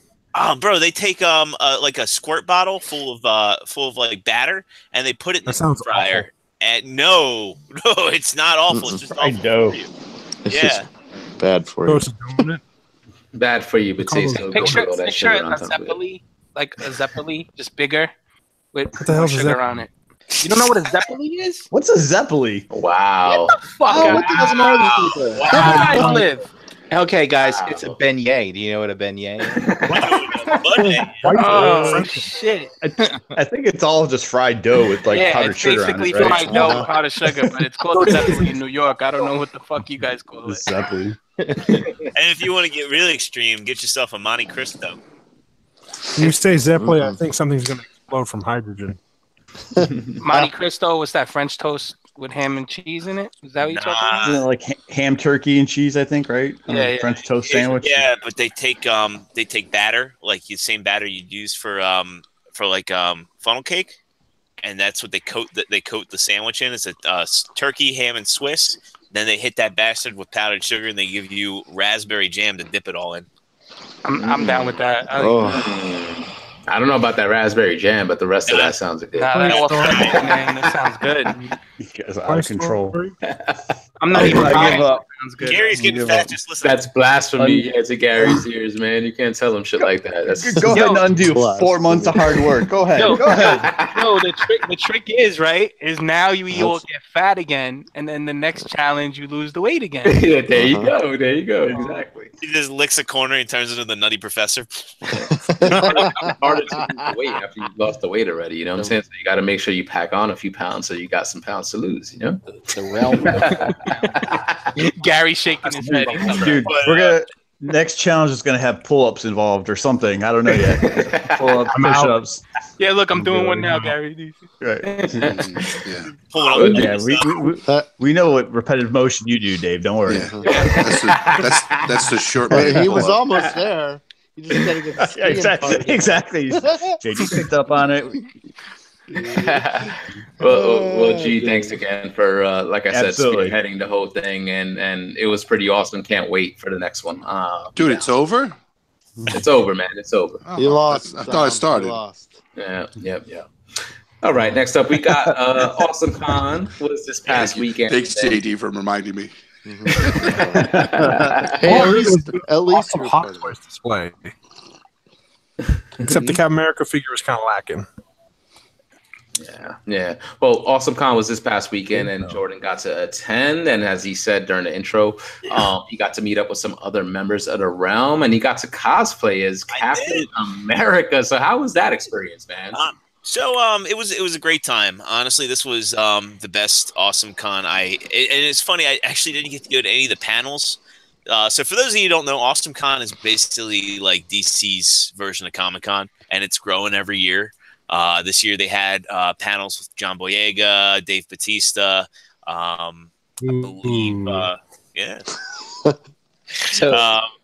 Bro, they take like a squirt bottle full of like batter, and they put it in the fryer. Awful. And no, it's not awful. It's just awful for you. It's just bad for you. Bad for you, but tastes so good. Picture a Zeppeli, like a Zeppeli, just bigger with more sugar on it. You don't know what a Zeppeli is? What's a Zeppeli? Wow. Get the fuck out. What doesn't know these people? Where do you guys live? Okay, guys, it's a beignet. Do you know what a beignet is? Oh, shit. I think it's all just fried dough with like powdered sugar on it. Yeah, it's basically fried dough with powdered sugar, but it's called Zeppeli in New York. I don't know what the fuck you guys call it. Zeppeli. And if you want to get really extreme, get yourself a Monte Cristo. When you say Zeppeli, I think something's going to explode from hydrogen. Monte Cristo was that French toast with ham and cheese in it. Is that what you're talking Nah. about? You know, like ham, turkey, and cheese. I think, right? Yeah. French toast sandwich. Yeah, but they take batter, like the same batter you'd use for funnel cake, and that's what they coat the sandwich in. It's a turkey, ham, and Swiss. Then they hit that bastard with powdered sugar, and they give you raspberry jam to dip it all in. I'm down with that. I don't know about that raspberry jam, but the rest of that sounds good. Nah, that sounds good. You guys are out of control. I'm not even I give up. Sounds good. Gary's getting fat. Just listen. That's blasphemy to Gary's ears, man. You can't tell him shit like that. That's Go ahead and undo 4 months of hard work. Go ahead. Go ahead. No, the trick is now you all get fat again, and then the next challenge you lose the weight again. Yeah, there you go. There you go. Exactly. He just licks a corner and turns into the Nutty Professor. Harder to lose the weight after you've lost the weight already. You know what I'm saying? So you got to make sure you pack on a few pounds so you got some pounds to lose. You know, The realm of Gary shaking his head. Dude, we're gonna next challenge is gonna have pull-ups involved or something. I don't know yet. Pull-ups, push-ups. Yeah, look, I'm doing one now, Gary. Right. Yeah. Pulling up Yeah, we know what repetitive motion you do, Dave. Don't worry. That's the short. But he was almost there. You just gotta get the skiing Exactly. part again. Exactly. JD picked up on it. well, G, thanks again for like I said, Absolutely. spearheading the whole thing, and it was pretty awesome. Can't wait for the next one. Dude, it's over. It's over, man. It's over. Oh, You lost. I thought it started. You lost. Yeah, yep. All right, next up we got Awesome Con was this past weekend. Thanks, JD, for reminding me. Hey, at least Awesome you're Hot part of it. Toys display. Except the Cap America figure is kind of lacking. Yeah. Well, Awesome Con was this past weekend, and Jordan got to attend. And as he said during the intro, he got to meet up with some other members of the realm, and he got to cosplay as Captain America. So, how was that experience, man? It was a great time. Honestly, this was the best Awesome Con. And it's funny, I actually didn't get to go to any of the panels. So for those of you who don't know, Awesome Con is basically like DC's version of Comic Con, and it's growing every year. This year they had panels with John Boyega, Dave Bautista, I believe. Yeah.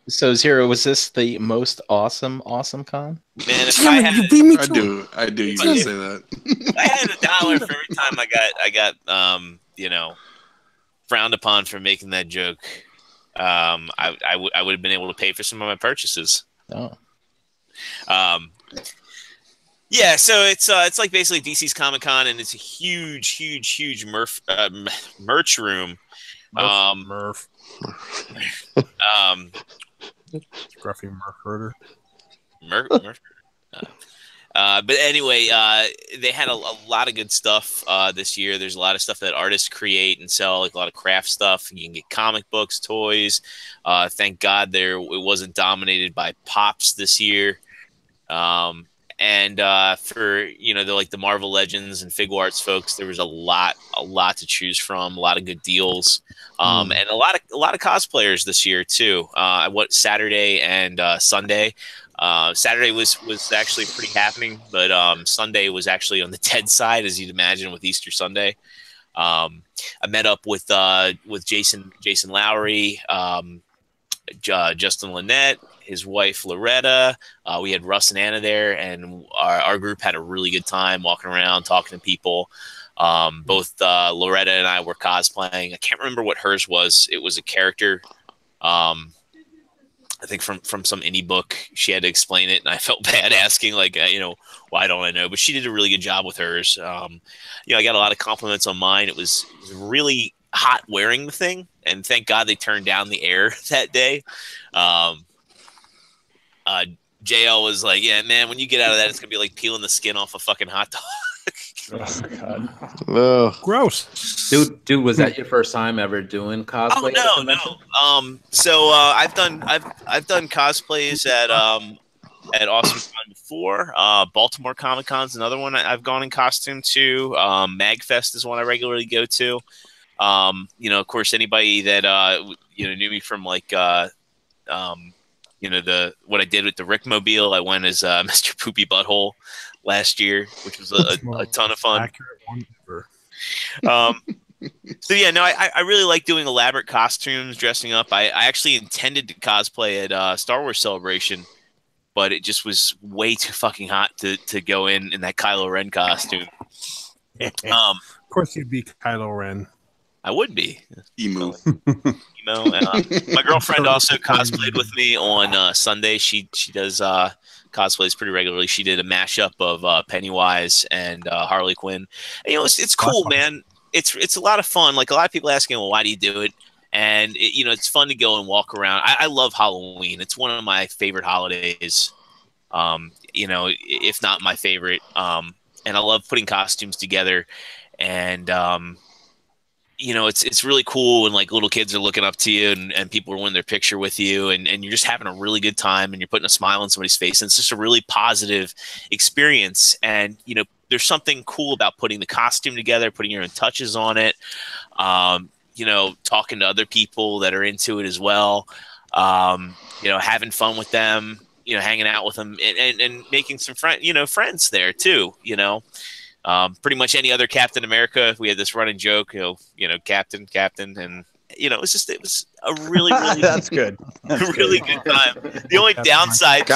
So Zero, was this the most awesome Con? Man, if Damn I it, had, you beat me I to do. I do. You can say that. if I had $1 for every time I got frowned upon for making that joke, I would have been able to pay for some of my purchases. Oh. Yeah, so it's like basically DC's Comic Con, and it's a huge merch room. Murph. Scruffy Murph Herder. Murph. But anyway, they had a lot of good stuff this year. There's a lot of stuff that artists create and sell, like a lot of craft stuff. You can get comic books, toys. Thank God it wasn't dominated by Pops this year. And for the Marvel Legends and Figuarts folks, there was a lot to choose from, a lot of good deals, and a lot of cosplayers this year too. Saturday and Sunday. Saturday was actually pretty happening, but Sunday was actually on the dead side, as you'd imagine, with Easter Sunday. I met up with Jason Lowry, Justin Lynette, his wife Loretta. We had Russ and Anna there, and our group had a really good time walking around, talking to people. Both Loretta and I were cosplaying. I can't remember what hers was. It was a character. I think from some indie book. She had to explain it, and I felt bad asking, why don't I know? But she did a really good job with hers. I got a lot of compliments on mine. It was really hot wearing the thing, and thank God they turned down the air that day. JL was like, yeah, man, when you get out of that, it's gonna be like peeling the skin off a fucking hot dog. Oh, God. Ugh. Gross. Dude, was that your first time ever doing cosplay? Oh no. So I've done cosplays at Awesome Con before. Baltimore Comic Con's another one I've gone in costume to. MagFest is one I regularly go to. Of course, anybody that knew me from what I did with the Rickmobile. I went as Mr. Poopy Butthole last year, which was a ton of fun. Accurate one ever. So yeah, no, I really like doing elaborate costumes, dressing up. I actually intended to cosplay at Star Wars Celebration, but it just was way too fucking hot to go in that Kylo Ren costume. Of course, you'd be Kylo Ren. I would be Emu. My girlfriend also cosplayed with me on Sunday. She does cosplays pretty regularly. She did a mashup of Pennywise and Harley Quinn. And, it's cool, man. It's a lot of fun. Like, a lot of people asking, well, why do you do it? And it's fun to go and walk around. I love Halloween. It's one of my favorite holidays. If not my favorite. And I love putting costumes together. And it's really cool when like little kids are looking up to you and people are wanting their picture with you and you're just having a really good time and you're putting a smile on somebody's face. And it's just a really positive experience. And, there's something cool about putting the costume together, putting your own touches on it, talking to other people that are into it as well, having fun with them, hanging out with them and making some friends there too, pretty much any other Captain America. We had this running joke, Captain, and it was a really, really that's good. That's really good time. The only downside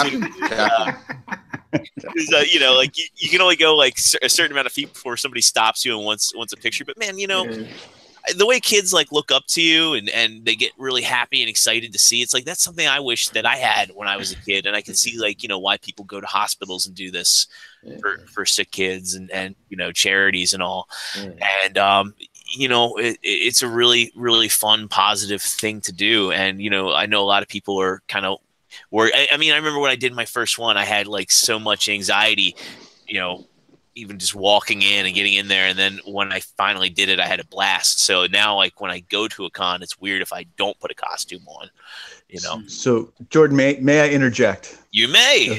is like you can only go like a certain amount of feet before somebody stops you and wants a picture. But man, the way kids like look up to you and they get really happy and excited to see, it's like that's something I wish that I had when I was a kid. And I can see like why people go to hospitals and do this for sick kids and charities and all. And it's a really, really fun, positive thing to do. And I know a lot of people are kind of worried. I remember when I did my first one, I had like so much anxiety, even just walking in and getting in there. And then when I finally did it, I had a blast. So now, like when I go to a con, it's weird if I don't put a costume on, So Jordan, may I interject? You may.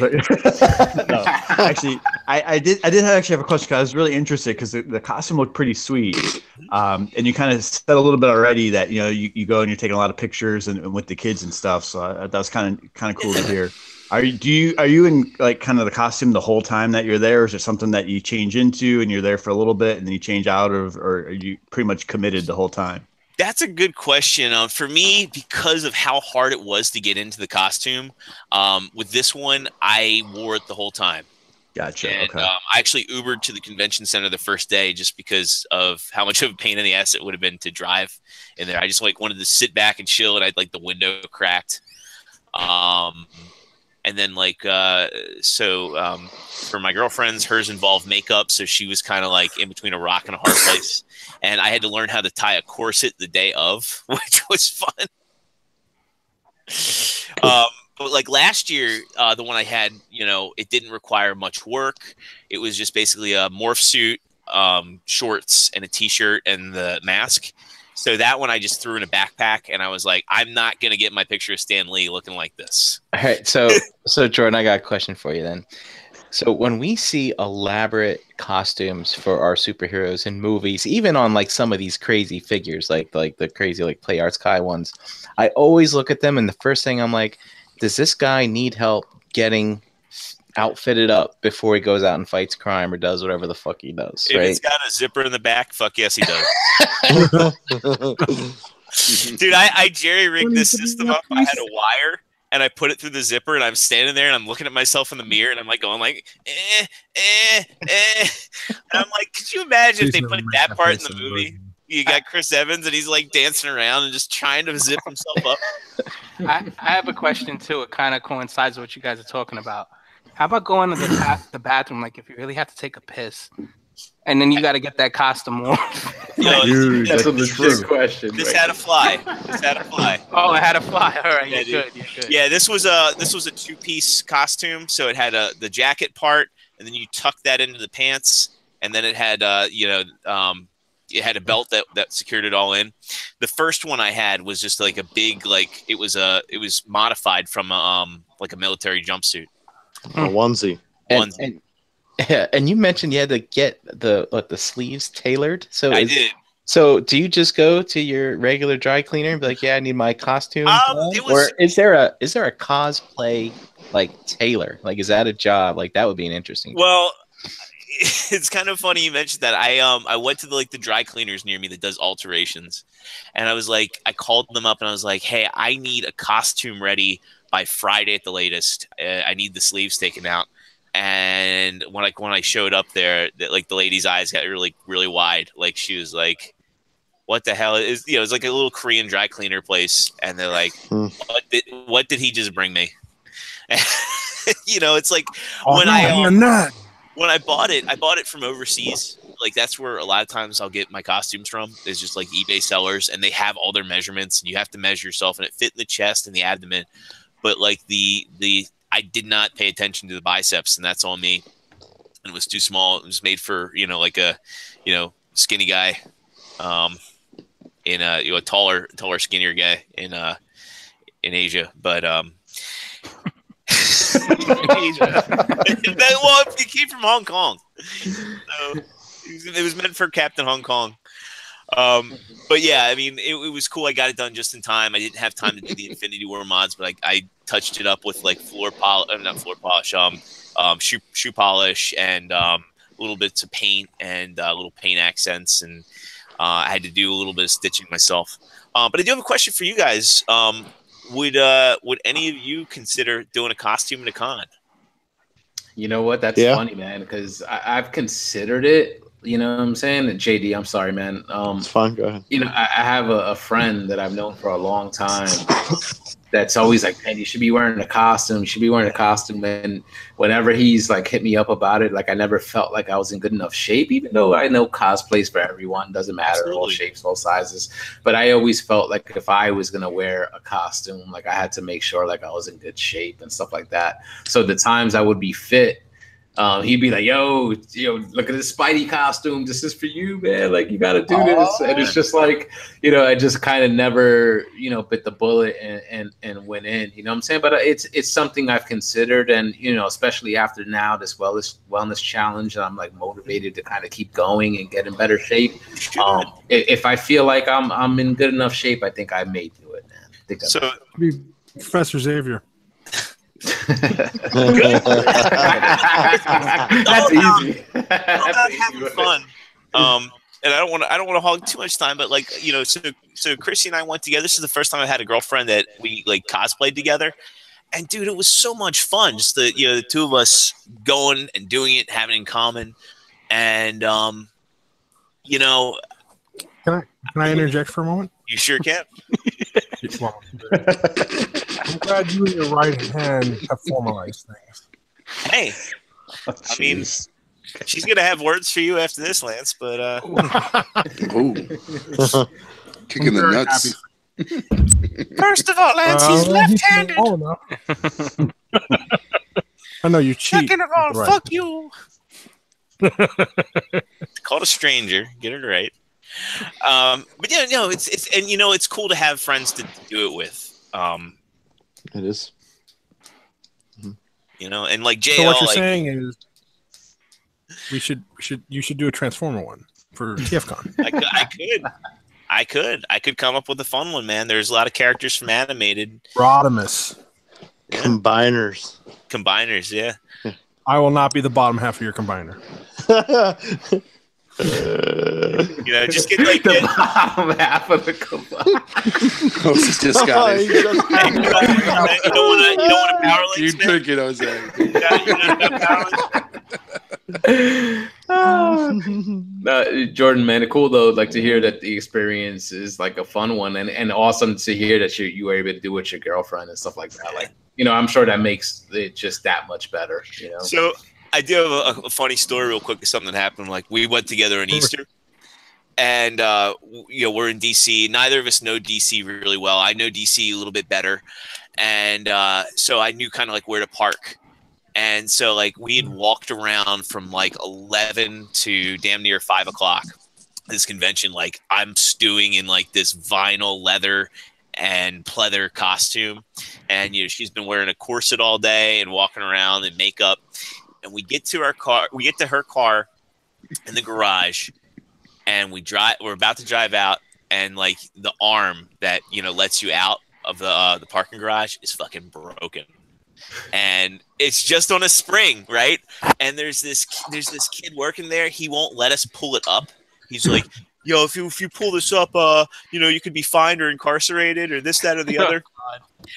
No, actually, I did actually have a question because I was really interested because the costume looked pretty sweet. And you kind of said a little bit already that, you go and you're taking a lot of pictures and with the kids and stuff. So that was kind of cool to hear. Are you in like kind of the costume the whole time that you're there? Or is it something that you change into and you're there for a little bit and then you change out of, or are you pretty much committed the whole time? That's a good question. For me, because of how hard it was to get into the costume, with this one, I wore it the whole time. Gotcha. And, okay. I actually Ubered to the convention center the first day just because of how much of a pain in the ass it would have been to drive in there. I just like wanted to sit back and chill, and I'd like the window cracked. And then for my girlfriends, hers involved makeup. So she was kind of like in between a rock and a hard place. And I had to learn how to tie a corset the day of, which was fun. But like last year, the one I had, it didn't require much work. It was just basically a morph suit, shorts and a t-shirt and the mask. So that one I just threw in a backpack, and I was like, I'm not going to get my picture of Stan Lee looking like this. All right. So Jordan, I got a question for you then. So when we see elaborate costumes for our superheroes in movies, even on like some of these crazy figures, like the crazy like Play Arts Kai ones, I always look at them, and the first thing I'm like, does this guy need help getting outfitted up before he goes out and fights crime or does whatever the fuck he does? If right? It's got a zipper in the back, fuck yes, he does. Dude, I jerry-rigged this system up. I had a wire, and I put it through the zipper, and I'm standing there, and I'm looking at myself in the mirror, and I'm like going like, And I'm like, could you imagine if they put that part in the movie? You got Chris Evans, and he's like dancing around and just trying to zip himself up. I have a question too. It kind of coincides with what you guys are talking about. How about going to the bathroom, like if you really have to take a piss, and then you got to get that costume on? Dude, that's a legit question. This had a fly. Oh, it had a fly. All right, Yeah, you're good. Yeah, this was a two-piece costume. So it had the jacket part, and then you tuck that into the pants, and then it had it had a belt that secured it all in. The first one I had was just like a big it was modified from like a military jumpsuit. A onesie. And you mentioned you had to get the sleeves tailored. So I did. So do you just go to your regular dry cleaner and be like, yeah, I need my costume? Or is there a cosplay like tailor? Like, is that a job? Like, that would be an interesting job. Well, it's kind of funny you mentioned that. I went to the dry cleaners near me that does alterations, and I was like, I called them up and I was like, hey, I need a costume ready by Friday at the latest. I need the sleeves taken out. And when I showed up there, the lady's eyes got really really wide. Like she was like, what the hell is, it's like a little Korean dry cleaner place, and they're like, what did he just bring me? It's like when I bought it from overseas. Like that's where a lot of times I'll get my costumes from. It's just like eBay sellers, and they have all their measurements, and you have to measure yourself, and it fit in the chest and the abdomen. But like I did not pay attention to the biceps, and that's on me. And it was too small. It was made for like a skinny guy, in a taller, skinnier guy in Asia, but it came from Hong Kong, so it was meant for Captain Hong Kong. But yeah, I mean, it was cool. I got it done just in time. I didn't have time to do the Infinity War mods, but I touched it up with like shoe polish and little bits of paint and little paint accents, and I had to do a little bit of stitching myself. But I do have a question for you guys. Would any of you consider doing a costume in a con? You know what? That's funny, man, because I've considered it. You know what I'm saying? JD, I'm sorry, man. It's fine. Go ahead. I have a friend that I've known for a long time that's always like, man, you should be wearing a costume. You should be wearing a costume. And whenever he's like hit me up about it, like I never felt like I was in good enough shape, even though I know cosplays for everyone. Doesn't matter. Absolutely. All shapes, all sizes. But I always felt like if I was going to wear a costume, like I had to make sure like I was in good shape and stuff like that. So the times I would be fit, he'd be like, yo, look at this Spidey costume. This is for you, man. Like, you got to do this. And it's just like, I just kind of never, bit the bullet and went in, you know what I'm saying? But it's something I've considered. And, especially after now, this wellness challenge, and I'm like motivated to kind of keep going and get in better shape. If I feel like I'm in good enough shape, I think I may do it, man. So, Professor Xavier. That's easy. About having fun. And I don't want to hog too much time, but like, so Chrissy and I went together. This is the first time I had a girlfriend that we like cosplayed together. And dude, it was so much fun. Just the two of us going and doing it, having it in common. And Can I interject for a moment? You sure can. I'm glad you and your right hand have formalized things. Hey, I mean, she's gonna have words for you after this, Lance. But kicking the nuts. First of all, Lance, he's left-handed. I know you cheat. Second of all, fuck you. Called a stranger. Get it right. But yeah, no, it's cool to have friends to do it with. It is. And like JL. So what you're saying is, you should do a Transformer one for TFCon. I could come up with a fun one, man. There's a lot of characters from animated. Rodimus. Yeah. Combiners, yeah. I will not be the bottom half of your combiner. Just get like the bottom half of the combiner. Jose just got it. You don't want to power links. You took it, Jose. Jordan, man, cool though. Like to hear that the experience is like a fun one, and awesome to hear that you were able to do it with your girlfriend and stuff like that. Like, I'm sure that makes it just that much better. So I do have a funny story real quick of something that happened. Like we went together on Easter, and we're in DC. Neither of us know DC really well. I know DC a little bit better, and so I knew kind of like where to park. And so like we had walked around from like 11 to damn near 5 o'clock. This convention, like I'm stewing in like this vinyl leather and pleather costume, and she's been wearing a corset all day and walking around in makeup. And we get to her car in the garage, and we're about to drive out, and like the arm that lets you out of the parking garage is fucking broken. and it's just on a spring, right? And there's this kid working there. He won't let us pull it up. He's like, yo, if you pull this up, you could be fined or incarcerated or this, that, or the other.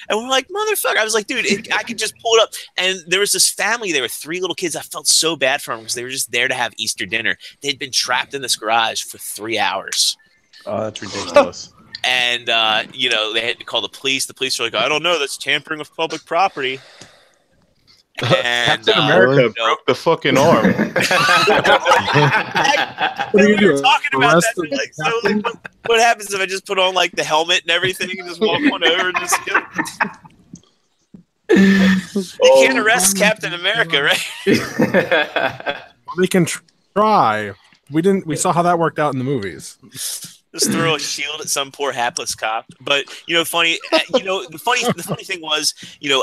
And we're like, motherfucker. I was like, dude, I could just pull it up. And there was this family. There were 3 little kids. I felt so bad for them because they were just there to have Easter dinner. They'd been trapped in this garage for 3 hours. Oh, that's ridiculous. And, they had to call the police. The police were like, I don't know. That's tampering with public property. And Captain America broke the fucking arm. We were talking about that. What happens if I just put on like the helmet and everything and just walk on over and just kill? They can't arrest Captain America, right? They can try. We saw how that worked out in the movies. Just throw a shield at some poor hapless cop. But the funny thing was,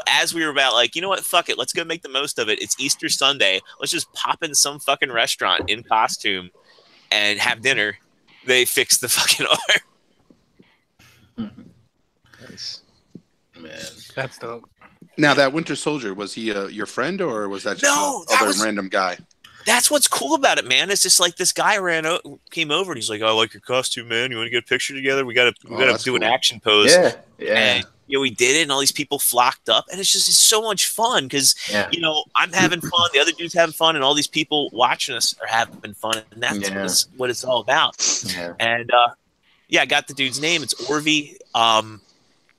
as we were about like, you know what, fuck it, let's go make the most of it. It's Easter Sunday. Let's just pop in some fucking restaurant in costume and have dinner. They fixed the fucking arm. Nice. Man, That's dope. Now that Winter Soldier, was he your friend or was that just another random guy? That's what's cool about it, man. It's just like this guy came over and he's like, "Oh, I like your costume, man. You want to get a picture together? We gotta do an action pose." Yeah. And, we did it, and all these people flocked up, and it's so much fun because I'm having fun, the other dude's having fun, and all these people watching us are having fun, and that's what it's all about. Yeah. And I got the dude's name. It's Orvie.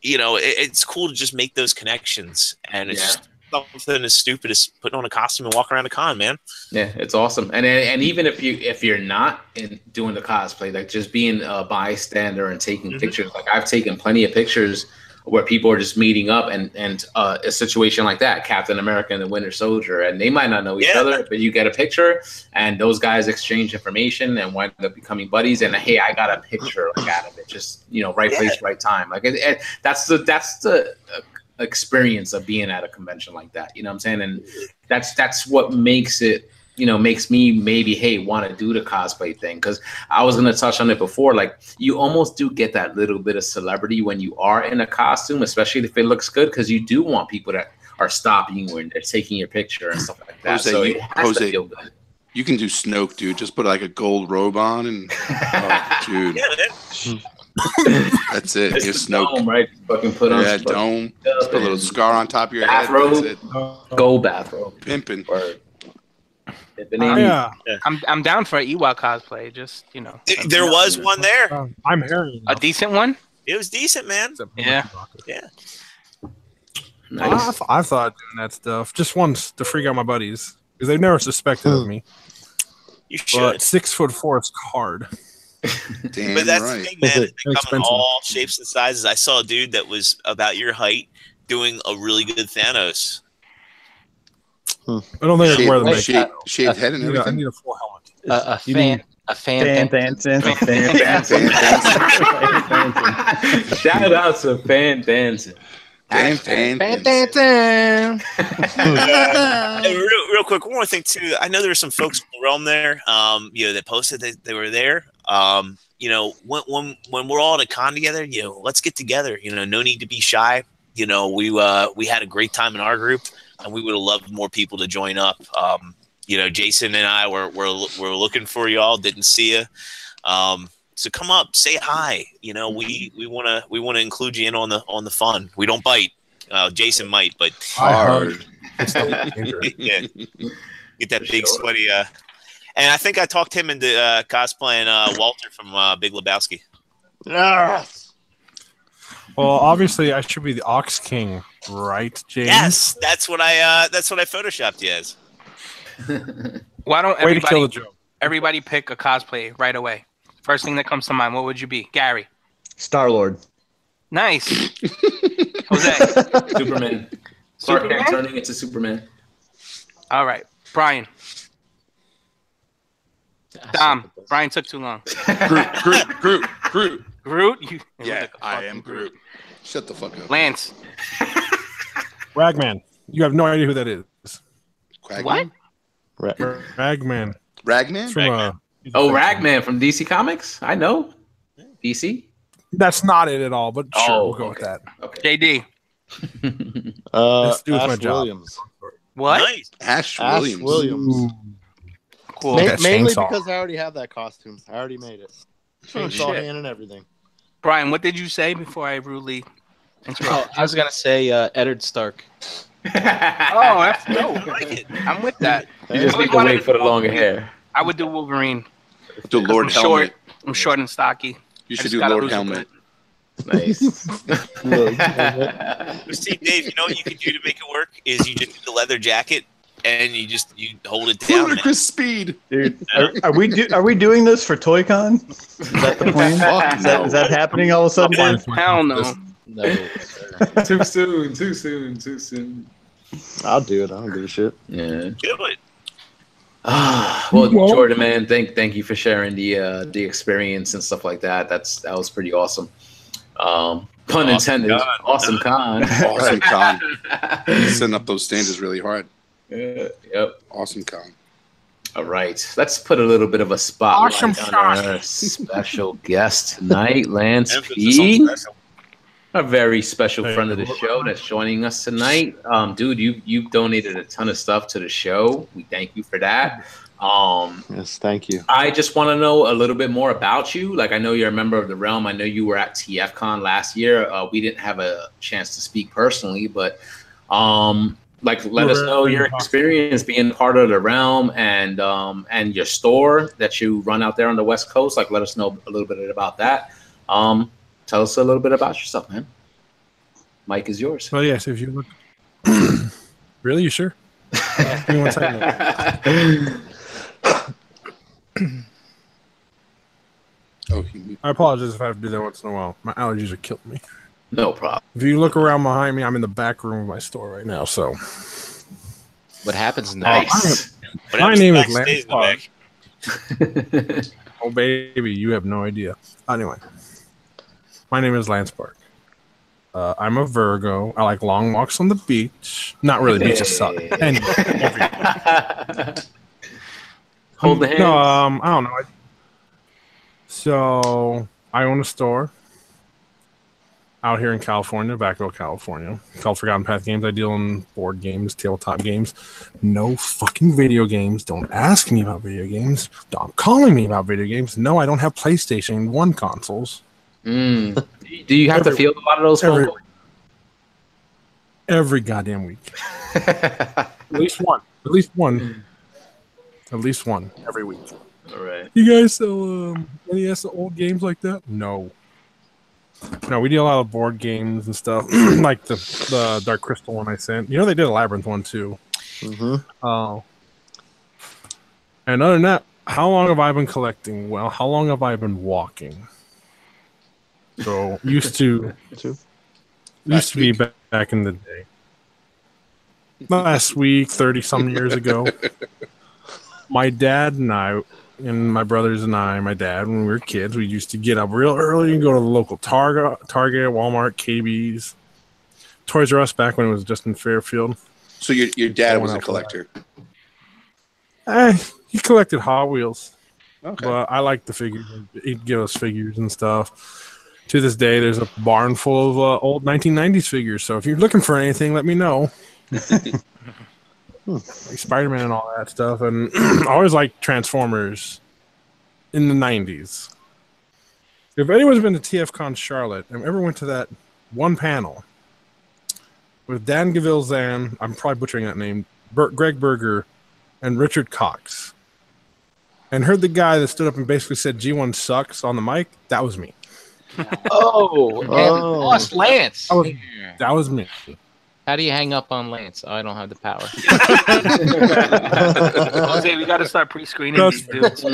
It's cool to just make those connections, and it's just something as stupid as putting on a costume and walking around a con, man. Yeah, it's awesome. And even if you're not doing the cosplay, like just being a bystander and taking pictures, like I've taken plenty of pictures where people are just meeting up and a situation like that, Captain America and the Winter Soldier, and they might not know each other, but you get a picture and those guys exchange information and wind up becoming buddies. And hey, I got a picture out of it. Just right place, right time. Like that's the experience of being at a convention like that. You know what I'm saying? And that's what makes it. Makes me maybe, want to do the cosplay thing. Because I was going to touch on it before. Like, you almost do get that little bit of celebrity when you are in a costume, especially if it looks good, because you do want people that are stopping you and they're taking your picture and stuff like that. Jose, feel good. You can do Snoke, dude. Just put like a gold robe on and, dude. That's it. You're Snoke. Dome, right? Fucking put on dome. Just put a little scar on top of your bathrobe. Head. That's it. Gold bathrobe. Pimping. I'm down for an Ewok cosplay. Just there was one there. I'm hearing a decent one. It was decent, man. Yeah. Nice. I thought doing that stuff just once to freak out my buddies because they've never suspected of me. You should. But 6'4" is hard. Damn, but that's right. the thing, man. They come in all shapes and sizes. I saw a dude that was about your height doing a really good Thanos. I don't think I wear the makeup. Shaved head and everything. I need a full helmet. A fan dancing. Shout out to fan dancing. Fan real quick, one more thing too. I know there were some folks in the realm there, that posted that they were there. When we're all at a con together, let's get together. No need to be shy. We had a great time in our group. And we would have loved more people to join up. Jason and I were looking for y'all. Didn't see you. So come up, say hi. We want to include you in on the fun. We don't bite. Jason might, but hard. Yeah. Get that big sweaty. And I think I talked him into cosplaying Walter from Big Lebowski. Yes. Well, obviously, I should be the Ox King, right, James? Yes, that's what I photoshopped you as. Why don't Way to kill the joke. Everybody pick a cosplay right away? First thing that comes to mind. What would you be, Gary? Star-Lord. Nice. Jose. Superman. Superman turning into Superman. All right, Brian. Dom. Brian took too long. Groot. Groot. I am Groot. Shut the fuck up. Lance. Ragman. You have no idea who that is. What? Ragman. Ragman? From, Ragman from DC Comics? I know. DC? That's not it at all, but sure, we'll go okay. with that. Okay. JD. Let's do with my Ash job. Williams. What? Nice. Ash Ash Williams. Williams. Cool. That Mainly chainsaw. because I already have that costume. I already made it. Chainsaw shit. hand and everything. Brian, what did you say before I rudely interrupted? I was gonna say Eddard Stark. Oh, that's dope. I like it. I'm with that. You just I need to wanted wait for the to- longer hair. I would do Wolverine. Do Lord I'm Helmet. short. I'm short and stocky. You I should just do gotta Lord lose a Helmet. Nice. See, Dave, you know what you can do to make it work is you just do the leather jacket and you hold it down. man. Ludicrous speed. Dude, are we doing this for ToyCon? Is that the plan? Fuck no. Is that happening all of a sudden? Dave? Hell no. No. Too soon. Too soon. Too soon. I'll do it. I don't give a shit. Yeah. Do it. Well, Jordan, man, thank you for sharing the experience and stuff like that. That was pretty awesome. Pun intended. con. Awesome con. Awesome con. Setting up those standards really hard. Yep. Awesome con. All right. Let's put a little bit of a spotlight Awesome on sauce. our special guest tonight, Lance Emphasis on P. special. A very special Hey, friend of the show that's joining us tonight. Dude, you've donated a ton of stuff to the show. We thank you for that. Yes, thank you. I just want to know a little bit more about you. Like, I know you're a member of the Realm. I know you were at TFCon last year. We didn't have a chance to speak personally, but let us know your experience being part of the Realm and your store that you run out there on the West Coast. Like, let us know a little bit about that. Tell us a little bit about yourself, man. Mike is yours. Well, yes, if you look. Really, you sure? Give me 1 second. Oh, I apologize if I have to do that once in a while. My allergies are killing me. No problem. If you look around behind me, I'm in the back room of my store right now. So What happens in the Nice. What My happens name is backstage Lance in the back? oh baby, you have no idea. Anyway, my name is Lance Park. I'm a Virgo. I like long walks on the beach. Not really, beaches suck. And Hold the hands. no, I don't know. So I own a store out here in California, Vacaville, California, called Forgotten Path Games. I deal in board games, tabletop games. No fucking video games. Don't ask me about video games. Stop calling me about video games. No, I don't have PlayStation 1 consoles. Do you have to field a lot of those phone calls? Every goddamn week. At least one. At least one. At least one every week. All right. You guys sell NES old games like that? No. No, we do a lot of board games and stuff, like the Dark Crystal one I sent. You know, they did a Labyrinth one too. Mm-hmm. And other than that, how long have I been collecting? Well, how long have I been walking? So used to be back in the day. Last week, 30-some years ago, my dad and I, and my brothers and I, my dad, when we were kids, we used to get up real early and go to the local Target, Walmart, KB's, Toys R Us back when it was just in Fairfield. So your dad was a collector. He collected Hot Wheels. Okay. But I like the figures. He'd give us figures and stuff. To this day, there's a barn full of old 1990s figures. So if you're looking for anything, let me know. Like Spider-Man and all that stuff. And I always liked Transformers in the 90s. If anyone's been to TFCon Charlotte and ever went to that one panel with Dan Gavilzan, I'm probably butchering that name, Greg Berger, and Richard Cox, and heard the guy that stood up and basically said G1 sucks on the mic, that was me. Oh, lost Lance. That was me. How do you hang up on Lance? Oh, I don't have the power. Jose, we got to start pre-screening these dudes. I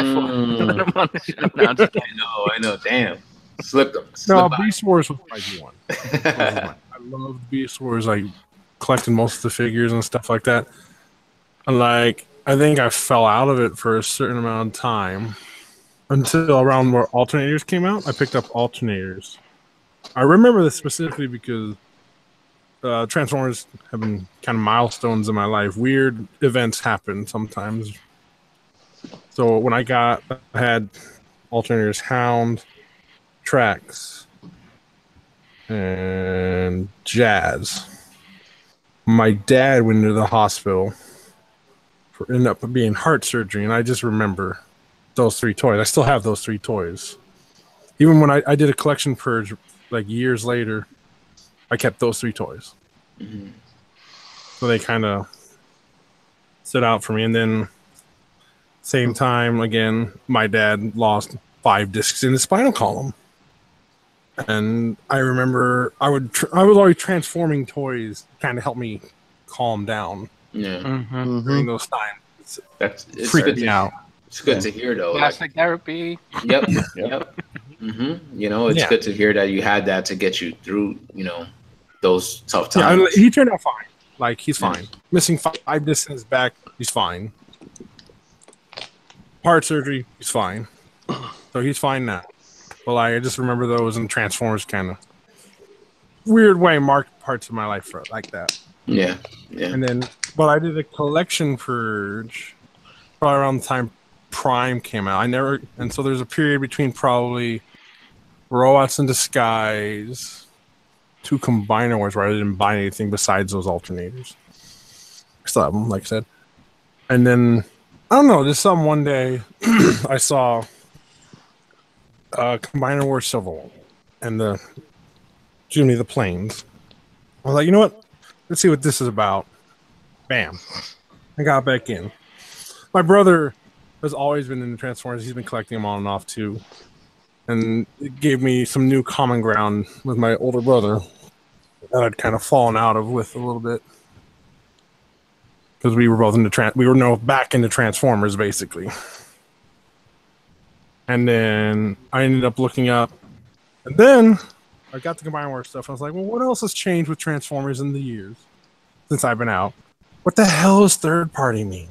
know. Damn. Slipped them. No, Beast Wars was my G1. I loved Beast Wars, like collecting most of the figures and stuff like that. And like, I think I fell out of it for a certain amount of time until around where alternators came out. I picked up alternators. I remember this specifically because Transformers have been kind of milestones in my life. Weird events happen sometimes. So when I had alternators Hound, Trax, and and Jazz. My dad went into the hospital for ended up being heart surgery, and I just remember those 3 toys. I still have those 3 toys. Even when I did a collection purge like years later, I kept those 3 toys. Mhm. So they kind of stood out for me. And then same time, again, my dad lost 5 discs in his spinal column. And I remember I was always transforming toys to kind of help me calm down Yeah. during those times. It's Freaked good me to, out. It's good to hear though. Like, Plastic therapy. yep. Yep. You know, it's good to hear that you had that to get you through, you know, those tough times. Yeah, he turned out fine. Like, he's fine. Missing 5 discs in his back, he's fine. Heart surgery, he's fine. So he's fine now. But like, I just remember those and Transformers kind of weird way marked parts of my life for like that. Yeah. And then, but I did a collection purge probably around the time Prime came out. And so there's a period between probably Robots in Disguise, 2 Combiner Wars where I didn't buy anything besides those alternators. I still have them, like I said. And then, I don't know, just one day I saw Combiner Wars Civil War and the planes. I was like, you know what? Let's see what this is about. Bam. I got back in. My brother has always been into Transformers. He's been collecting them on and off too. And it gave me some new common ground with my older brother that I'd kind of fallen out of with a little bit. Because we were both into back into Transformers basically. And then I ended up looking up, and then I got the Combiner Wars stuff. I was like, well, what else has changed with Transformers in the years since I've been out? What the hell does third party mean?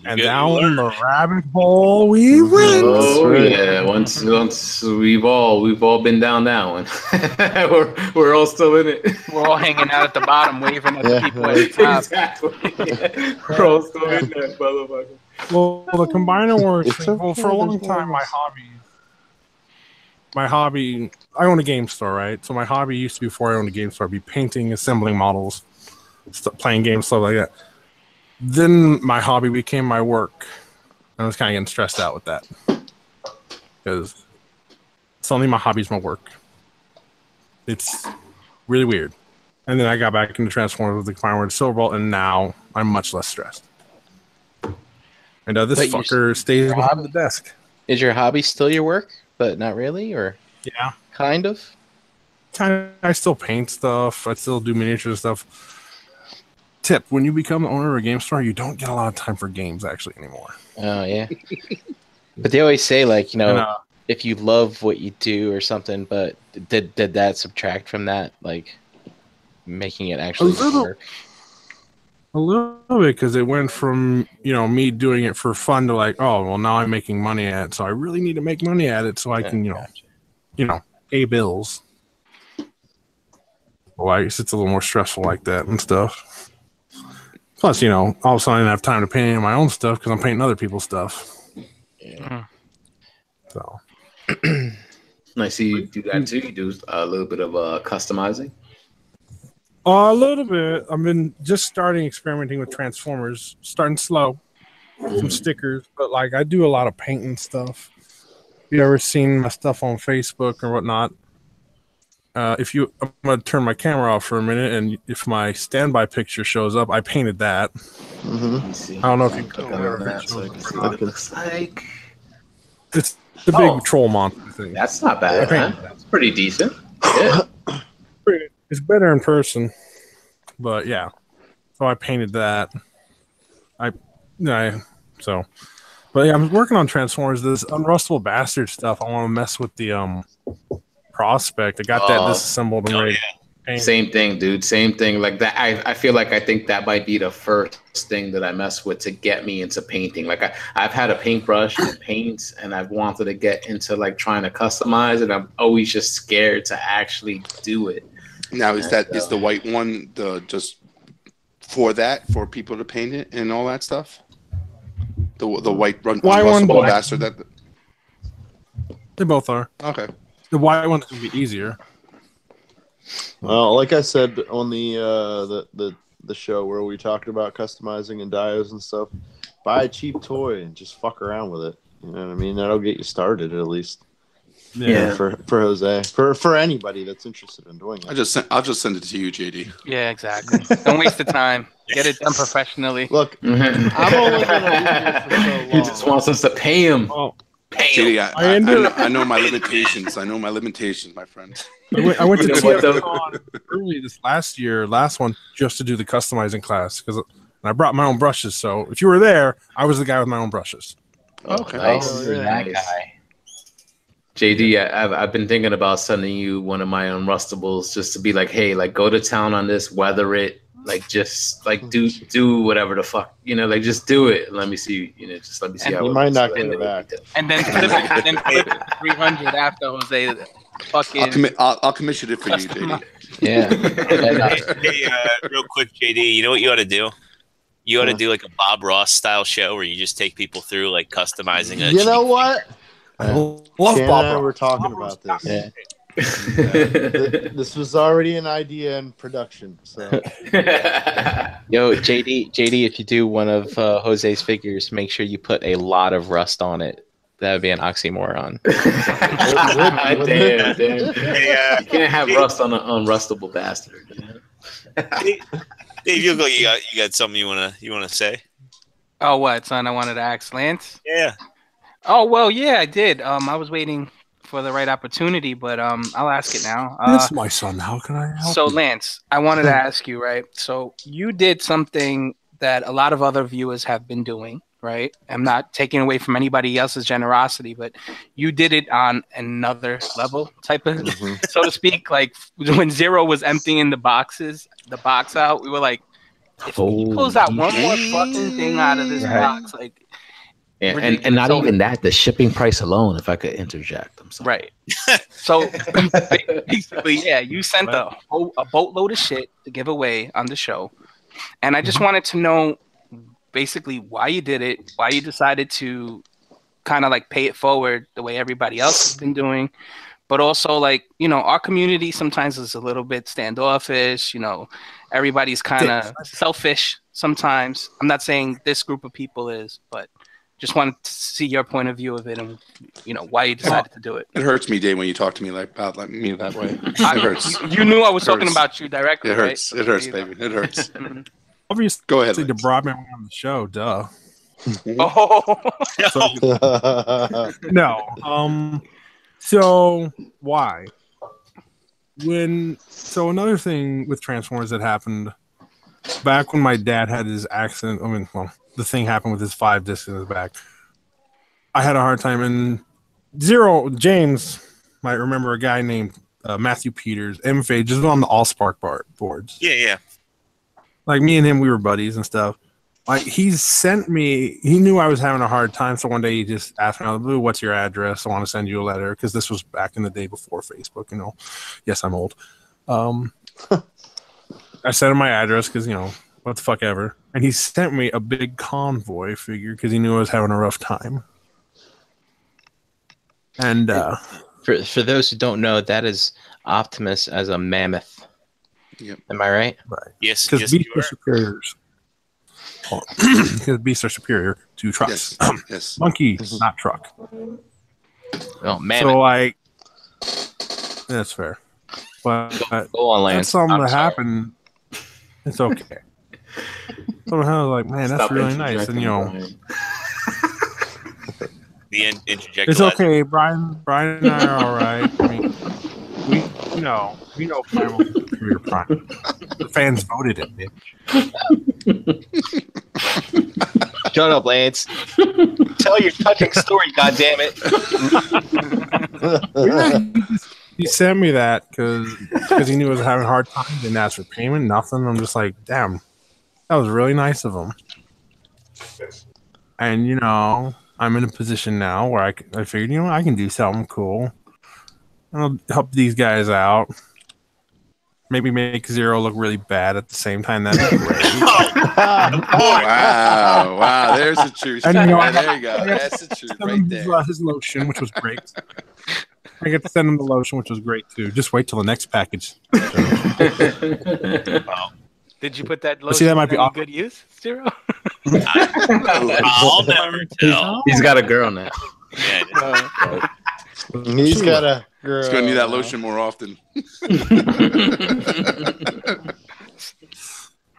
And down the rabbit hole we went. Oh yeah, once we've all been down that one. we're all still in it. We're all hanging out at the bottom, waving at the people at the top. Exactly. Yeah. We're all still in that motherfucker. Well, the Combiner Wars thing, well, for a long time, my hobby, I own a game store, right? So my hobby used to be, before I owned a game store, be painting, assembling models, playing games, stuff like that. Then my hobby became my work. I was kind of getting stressed out with that. Because suddenly my hobby is my work. It's really weird. And then I got back into Transformers with the Combiner Wars Silverbolt, and now I'm much less stressed. And this fucker stays behind the desk. Is your hobby still your work, but not really, or yeah, kind of? I still paint stuff. I still do miniature stuff. Tip: when you become the owner of a game store, you don't get a lot of time for games actually anymore. Oh yeah. But they always say, like, you know, if you love what you do or something, but did that subtract from that, like making it actually work? A little bit, because it went from, me doing it for fun to like, oh, well, now I'm making money at it, so I really need to make money at it so I can, pay bills. Well, I guess it's a little more stressful like that and stuff. Plus, all of a sudden I didn't have time to paint any of my own stuff because I'm painting other people's stuff. Yeah. So. I see you do that too. You do a little bit of customizing. A little bit. I've been just starting experimenting with Transformers, starting slow, some stickers, but like I do a lot of painting stuff. You ever seen my stuff on Facebook or whatnot? I'm gonna turn my camera off for a minute, and if my standby picture shows up, I painted that. I don't know if you can what it looks like. It's the big troll monster thing. That's not bad. Huh? That's pretty decent. Yeah. It's better in person, but yeah. So I painted that. But yeah, I'm working on Transformers. This Unrustable Bastard stuff. I want to mess with the Prospect. I got that disassembled and ready. Same thing, dude. Same thing. Like that. I feel like I think that might be the first thing that I mess with to get me into painting. Like I've had a paintbrush and paints, and I've wanted to get into like trying to customize it. I'm always just scared to actually do it. Now, is the white one just for people to paint it and all that stuff? The white Unrustable Bastard. They both are. Okay. The white one's gonna be easier. Well, like I said on the show where we talked about customizing and dios and stuff, buy a cheap toy and just fuck around with it. You know what I mean? That'll get you started at least. Yeah. For Jose, for anybody that's interested in doing it. I'll just send it to you, JD. Yeah, exactly. Don't waste the time. Get it done professionally. Look, I'm only gonna leave you for so long. He just wants us to pay him. Oh, JD, I know my limitations. I know my limitations, my friend. I went to You know what, though? TFCon early this last one, just to do the customizing class because I brought my own brushes. So if you were there, I was the guy with my own brushes. Okay. Nice. Oh, yeah. That guy. JD, I've been thinking about sending you one of my Unrustables just to be like, hey, like go to town on this, weather it, like just like do whatever the fuck, you know, like just do it. Let me see, you know, just let me see And how you it might looks. not get it back. And then flip it 300 after Jose fucking. I'll commission it for you, JD. Yeah. Hey, real quick, JD, you know what you ought to do? You ought to do like a Bob Ross style show where you just take people through like customizing it. You know what? I love Shannon Bob and I Ross. were talking Bob Ross about this. Yeah. This was already an idea in production. So Yo, JD, if you do one of Jose's figures, make sure you put a lot of rust on it. That would be an oxymoron. damn. Hey, You can't have rust on an unrustable bastard. Dave, you got something you wanna say? Oh, what, son? I wanted to ask Lance. Yeah. Oh, well, yeah, I did. I was waiting for the right opportunity, but I'll ask it now. That's my son. How can I help So, you? Lance, I wanted to ask you, right? So you did something that a lot of other viewers have been doing, right? I'm not taking away from anybody else's generosity, but you did it on another level, type of, so to speak. Like when Zero was emptying the box out, we were like, if he pulls out one more fucking thing out of this box, like, And not even that, the shipping price alone, if I could interject. I'm sorry. right. So basically, yeah, you sent a boatload of shit to give away on the show. And I just wanted to know basically why you did it, why you decided to kind of like pay it forward the way everybody else has been doing. But also, like, you know, our community sometimes is a little bit standoffish. You know, everybody's kind of selfish sometimes. I'm not saying this group of people is, but just wanted to see your point of view of it and, you know, why you decided to do it. It hurts me, Dave, when you talk to me about me that way. It hurts. You knew I was talking hurts. about you directly. It hurts. Right? It hurts, baby. It hurts. Obviously, Go ahead. the Lance. Broadman went on the show. Duh. Oh, So, no. So why? So another thing with Transformers that happened back when my dad had his accident. I mean, well, the thing happened with his 5 discs in his back. I had a hard time, and James might remember a guy named Matthew Peters, MFA, just on the Allspark boards. Yeah. Like me and him, we were buddies and stuff. Like he knew I was having a hard time, so one day he just asked me out of the blue, "What's your address? I want to send you a letter," because this was back in the day before Facebook. You know, yes, I'm old. I sent him my address because, you know, what the fuck ever, and he sent me a big convoy figure because he knew I was having a rough time. And For those who don't know, that is Optimus as a mammoth. Yep. Am I right? right, Yes. because Yes, beasts you are are. superiors. Because beasts are superior to trucks. Yes. Yes. Monkey, not truck. Oh, mammoth. So like, that's fair. But Go on, Lance. that's something I'm that sorry. happened. It's okay. Somehow I was like, man, that's Stop really nice. And, you know, interjecting, The interject. it's okay. Brian and I are all right. I mean, we know Prime will be superior Prime. The fans voted it, bitch. Shut up, Lance. Tell your touching story, goddammit. He sent me that because he knew I was having a hard time. Didn't ask for payment, nothing. I'm just like, damn, that was really nice of him. And, you know, I'm in a position now where I figured, you know, I can do something cool. I'll help these guys out. Maybe make Zero look really bad at the same time. That'd be great. Wow. There's the truth. And, you know, there you go. That's the truth right there. His lotion, which was great. I get to send him the lotion, which was great too. Just wait till the next package. Did you put that lotion see, that might be to any awkward. good use, Zero? I'll never tell. He's got a girl now. Yeah, He's got a girl. He's gonna need that lotion more often.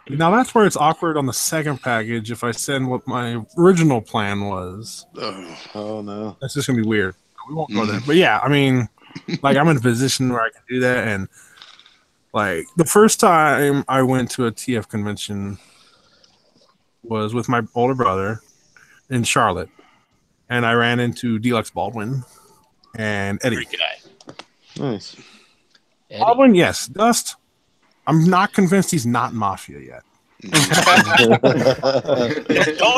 Now that's where it's awkward on the second package. If I send what my original plan was, Oh no. that's just gonna be weird. We won't go there. But yeah, I mean, like I'm in a position where I can do that, and like the first time I went to a TF convention was with my older brother in Charlotte, and I ran into Deluxe Baldwin and Eddie. great guy. Nice. Baldwin, yes. Dust. I'm not convinced he's not Mafia yet. Don't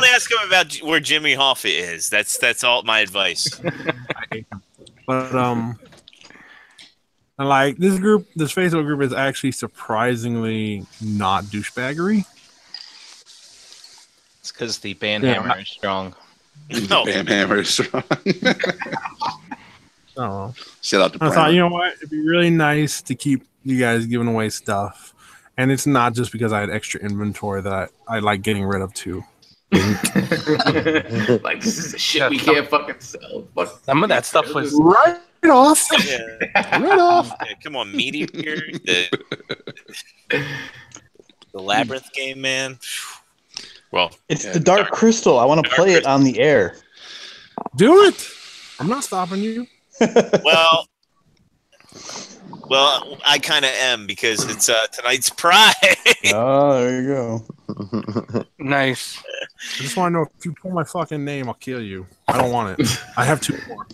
ask him about where Jimmy Hoffa is. That's all my advice. But and like this Facebook group is actually surprisingly not douchebaggery. It's because the band hammer is strong. No. Bam Hammer is strong. Oh, Shout out to I thought, Brown. you know what? It'd be really nice to keep you guys giving away stuff, and it's not just because I had extra inventory that I like getting rid of too. Like, this is the shit we can't fucking sell. Fuck. Some of that stuff was Right off. Yeah. Right off. Yeah, come on, Meteor. The Labyrinth game, man. Well, It's the Dark Crystal. I want to play it on the air. Do it. I'm not stopping you. well, I kind of am because it's tonight's Pride. Oh, there you go. nice. I just want to know if you pull my fucking name, I'll kill you. I don't want it. I have 2 more.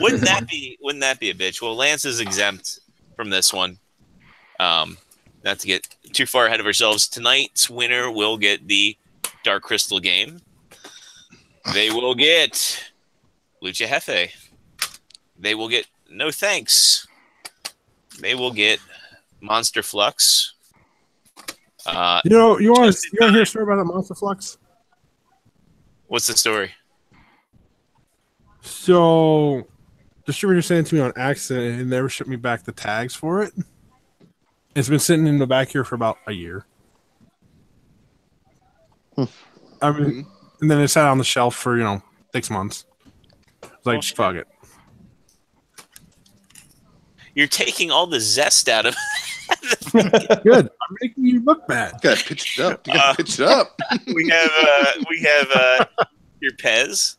Wouldn't that be a bitch? Well, Lance is exempt from this one. Not to get too far ahead of ourselves. Tonight's winner will get the Dark Crystal game. They will get Lucha Jefe. They will get No Thanks. They will get Monster Flux. You want to hear a story about that Monster Flux? What's the story? So, distributor sent it to me on accident and never shipped me back the tags for it. It's been sitting in the back here for about a year. I mean, and then it sat on the shelf for 6 months. It's like, fuck it. You're taking all the zest out of Good. I'm making you look bad. You gotta pitch it up. You gotta pitch it up. we have your Pez.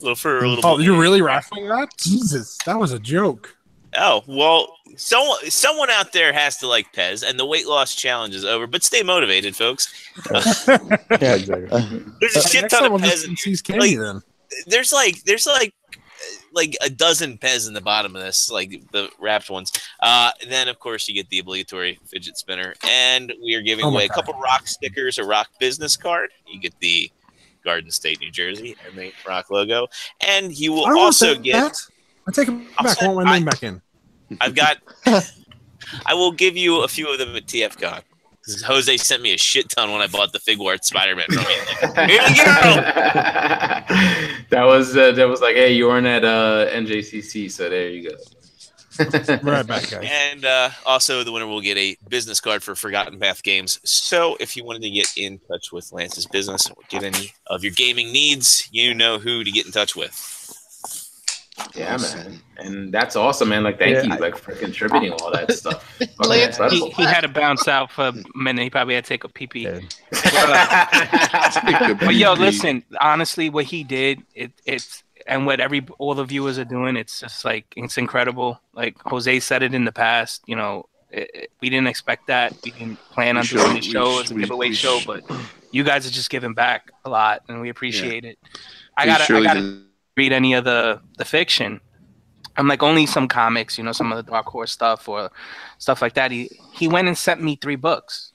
Oh, you're really raffling that? Jesus, that was a joke. Oh, well, someone out there has to like Pez, and the weight loss challenge is over. But stay motivated, folks. Yeah, exactly. There's a shit Next ton time of we'll Pez. just seize candy then. There's like a dozen Pez in the bottom of this, like the wrapped ones. Then, of course, you get the obligatory fidget spinner. And we are giving away a couple rock stickers, a rock business card. You get the Garden State, New Jersey, and the rock logo. And you will also get... I take it back. I want my name back in. I've got... I will give you a few of them at TFCon. Because Jose sent me a shit ton when I bought the Figuart Spider-Man from me. Like, here we go! That was like, hey, you weren't at NJCC, so there you go. Right back, guys. And also, the winner will get a business card for Forgotten Path Games. So, if you wanted to get in touch with Lance's business or get any of your gaming needs, you know who to get in touch with. Yeah, man, and that's awesome, man. Like, thank you, like, for contributing all that stuff. Lance, he had to bounce out for a minute. He probably had to take a pee-pee. But yo, listen, honestly, what he did, it's and what all the viewers are doing, it's just like it's incredible. Like Jose said it in the past, we didn't expect that. We didn't plan on doing the show as a giveaway show, but you guys are just giving back a lot, and we appreciate it. I gotta read any of the fiction. I'm like, only some comics, some of the Dark Horse stuff or stuff like that. He went and sent me 3 books.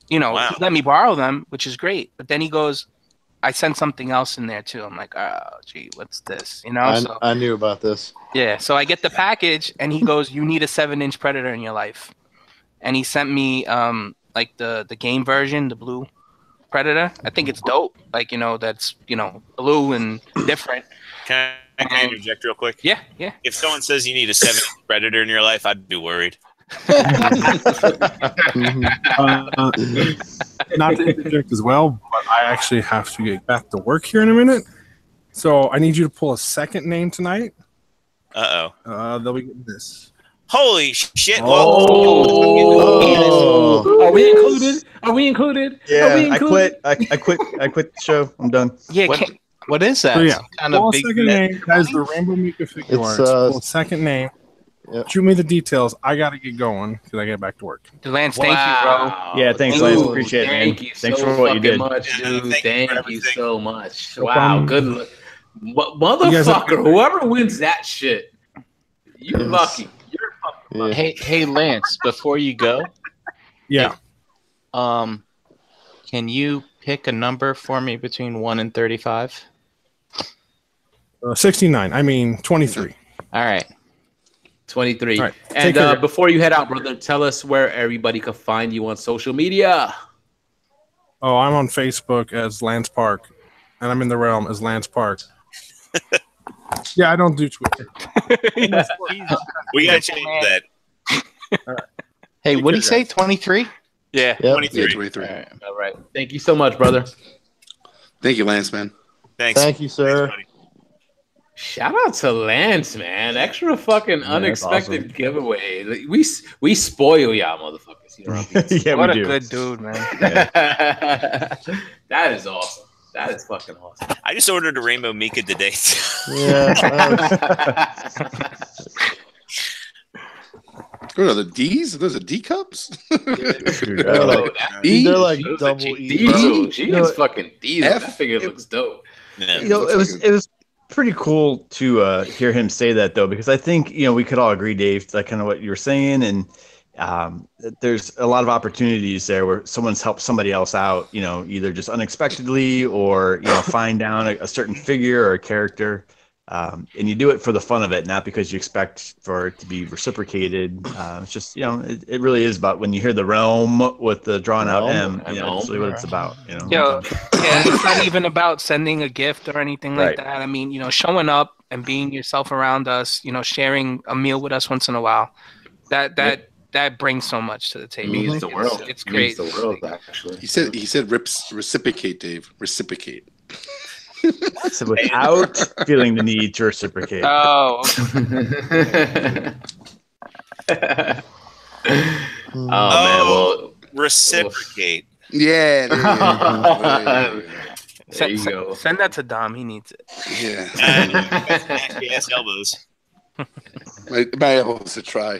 Wow. He let me borrow them, which is great. But then he goes, I sent something else in there too. I'm like, oh, gee, what's this? I knew about this. Yeah, so I get the package, and he goes, you need a 7-inch Predator in your life. And he sent me like the game version, the blue Predator. I think it's dope. Like, that's, blue and different. Can Can I interject real quick? Yeah. If someone says you need a 7 predator in your life, I'd be worried. Not to interject as well, but I actually have to get back to work here in a minute. So I need you to pull a second name tonight. They'll be getting this. Holy shit! Oh. Are we included? Are we included? Yeah, I quit. I quit the show. I'm done. Yeah. What is that? So yeah, Kind pull of a big second name. Guys, the Rainbow Mika figure It's, arts. Pull a second name. Yep. Shoot me the details. I got to get going because I get back to work. Lance, thank you, bro. Yeah, thanks, Dude, Lance. Appreciate it, man. Thank you Thanks so for what you fucking did. much, dude. Thank Thank you you for so much. No Wow, problem. good luck. You guys Motherfucker, have- whoever wins that shit, you're lucky. You're fucking lucky. Hey, Lance. Before you go, Yeah. can you pick a number for me between 1 and 35? 69. I mean, 23. All right. 23. All right, And take care. before you head out, brother, tell us where everybody can find you on social media. Oh, I'm on Facebook as Lance Park, and I'm in the realm as Lance Park. Yeah, I don't do Twitter. We gotta change that. Hey, what do you say? 23? Yeah, Yep. 23. Yeah, 23. All right. Thank you so much, brother. Thank you, Lance, man. Thanks. Thank you, sir. Thanks, buddy. Shout out to Lance, man. Extra fucking that's unexpected awesome. giveaway. Like, we spoil y'all motherfuckers. You know what I mean? Yeah, What we a do. good dude, man. That is awesome. That is fucking awesome. I just ordered a Rainbow Mika today. Yeah. What are the D's? Those are D cups? Dude, They're like, E? they're like She was double a E. diesel. She You know, is fucking diesel. F- That figure looks dope. Yeah. You know, it was pretty cool to hear him say that though, because I think we could all agree, Dave, like kind of what you were saying, and there's a lot of opportunities there where someone's helped somebody else out, either just unexpectedly or find down a certain figure or a character, and you do it for the fun of it, not because you expect for it to be reciprocated. It's just it really is about when you hear the realm with the drawn out M, that's really what it's about. Yeah, it's not even about sending a gift or anything like Right. that. I mean, showing up and being yourself around us, sharing a meal with us once in a while. That brings so much to the It table. means the world. It's It means great. the world, actually. He said reciprocate, Dave. Reciprocate. So without feeling the need to reciprocate. Oh, Oh, man. Well, Reciprocate. Yeah. there you go. Send that to Dom. He needs it. Yeah. Nasty ass elbows. My elbows to try.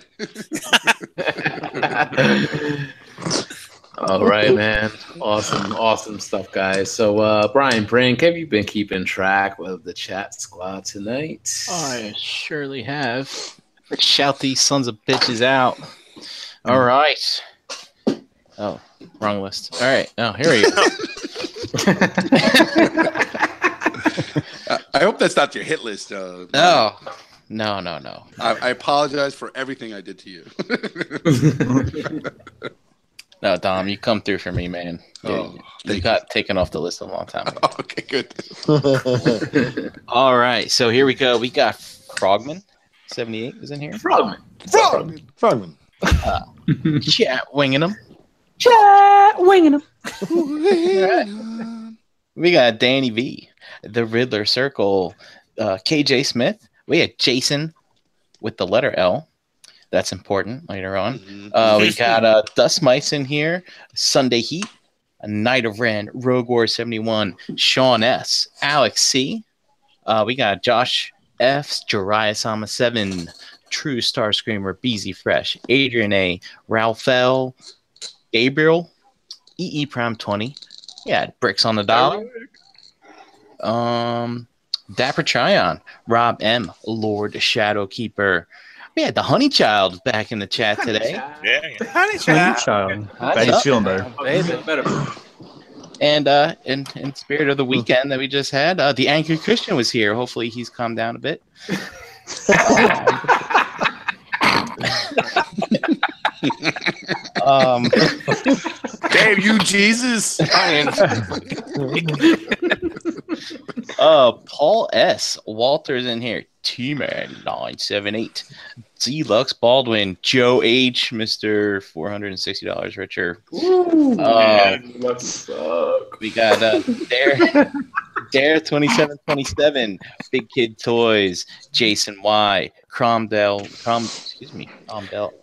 All right, man. Awesome stuff, guys. So, Brian Brink, have you been keeping track of the chat squad tonight? I surely have. Let's shout these sons of bitches out. All right. Oh, wrong list. All right. Oh, here we go. I hope that's not your hit list. Oh, no. I apologize for everything I did to you. No, Dom, you come through for me, man. Oh, You got taken off the list a long time ago. Okay, good. All right, so here we go. We got Frogman, 78 is in here. Frogman. Frogman. Chat winging them. We got Danny V, the Riddler Circle, KJ Smith. We had Jason with the letter L. That's important later on. We got Dust Mice in here, Sunday Heat, a Knight of Ren, Rogue War 71, Sean S, Alex C. We got Josh F's, Jariah Sama 7, True Star Screamer, BZ Fresh, Adrian A, Ralph L, Gabriel, EE Prime 20. Yeah, Bricks on the Dollar. Dapper Tryon, Rob M, Lord Shadowkeeper. We had the Honey Child back in the chat today. Yeah. Honey Child. Bet he's feeling better. And in spirit of the weekend that we just had, the Anchor Christian was here. Hopefully he's calmed down a bit. Damn you, Jesus. Paul S. Walter's in here. T-Man 978. Z-Lux Baldwin. Joe H. Mr. $460 richer. Let's suck. We got Dare 2727. Big Kid Toys. Jason Y. Cromdell.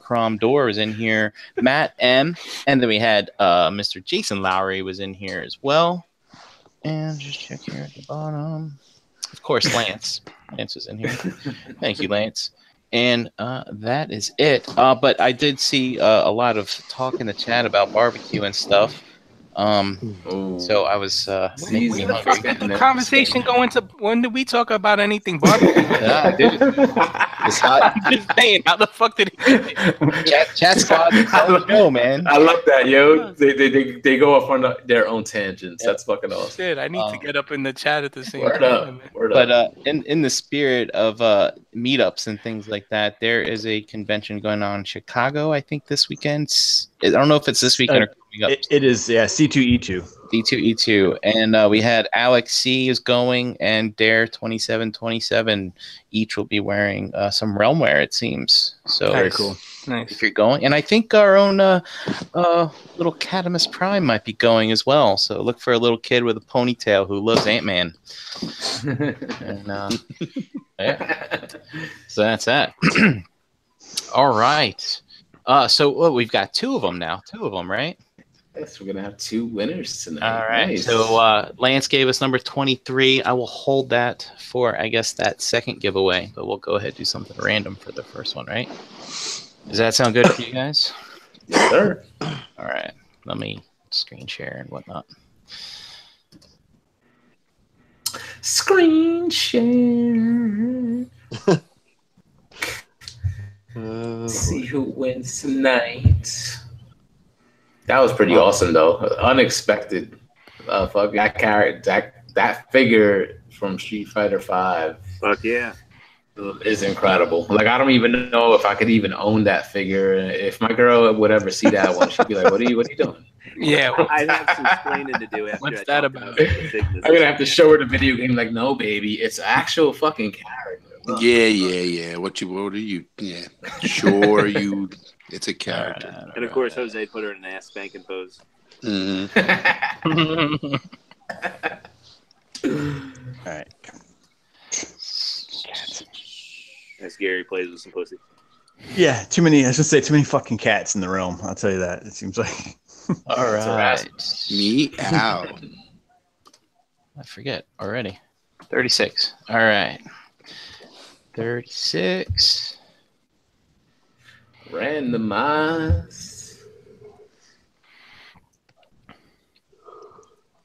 Cromdor is in here. Matt M. And then we had Mr. Jason Lowry was in here as well. And just check here at the bottom. Of course, Lance. Lance is in here. Thank you, Lance. And that is it. But I did see a lot of talk in the chat about barbecue and stuff. So I was making me Where the hungry. fuck did the conversation go into? When did we talk about anything barbecue? Dude. It's hot. I'm just saying, how the fuck did he? Chat squad. No, man. I love that, yo. They go off on their own tangents. That's fucking awesome. Shit, I need to get up in the chat at the same Word time. up. Word up. But in the spirit of meetups and things like that, there is a convention going on in Chicago, I think, this weekend. I don't know if it's this weekend or coming up. It is, yeah, C2E2. D2E2. And we had Alex C is going and Dare 2727 each will be wearing some realmware, it seems. So Very cool. Nice. if you're going, and I think our own little Catamus Prime might be going as well. So look for a little kid with a ponytail who loves Ant-Man. And yeah. So that's that. All right. So we've got two of them now. Two of them, right? Yes, we're gonna have two winners tonight. All right. Nice. So Lance gave us number 23. I will hold that for, I guess, that second giveaway. But we'll go ahead and do something random for the first one, right? Does that sound good for you guys? Yes, sir. All right. Let me screen share and whatnot. Screen share. See who wins tonight. That was pretty awesome, though. Unexpected. Fuck that character, that figure from Street Fighter V. Fuck yeah. Is incredible. Like, I don't even know if I could even own that figure. If my girl would ever see that one, she'd be like, "What are you doing?" Yeah. I'd have some explaining to do after. What's I that talk about? the thickness. I'm gonna have to show her the video game. Like, no, baby, it's actual fucking character. Look. Yeah. What are you? Yeah, sure. It's a character. And of course, Jose put her in an ass spanking pose. Mm-hmm. All right. As Gary plays with some pussy. Yeah, too many. I should say too many fucking cats in the realm. I'll tell you that. It seems like. All right. Meow. I forget already. 36. All right. 36. Randomize.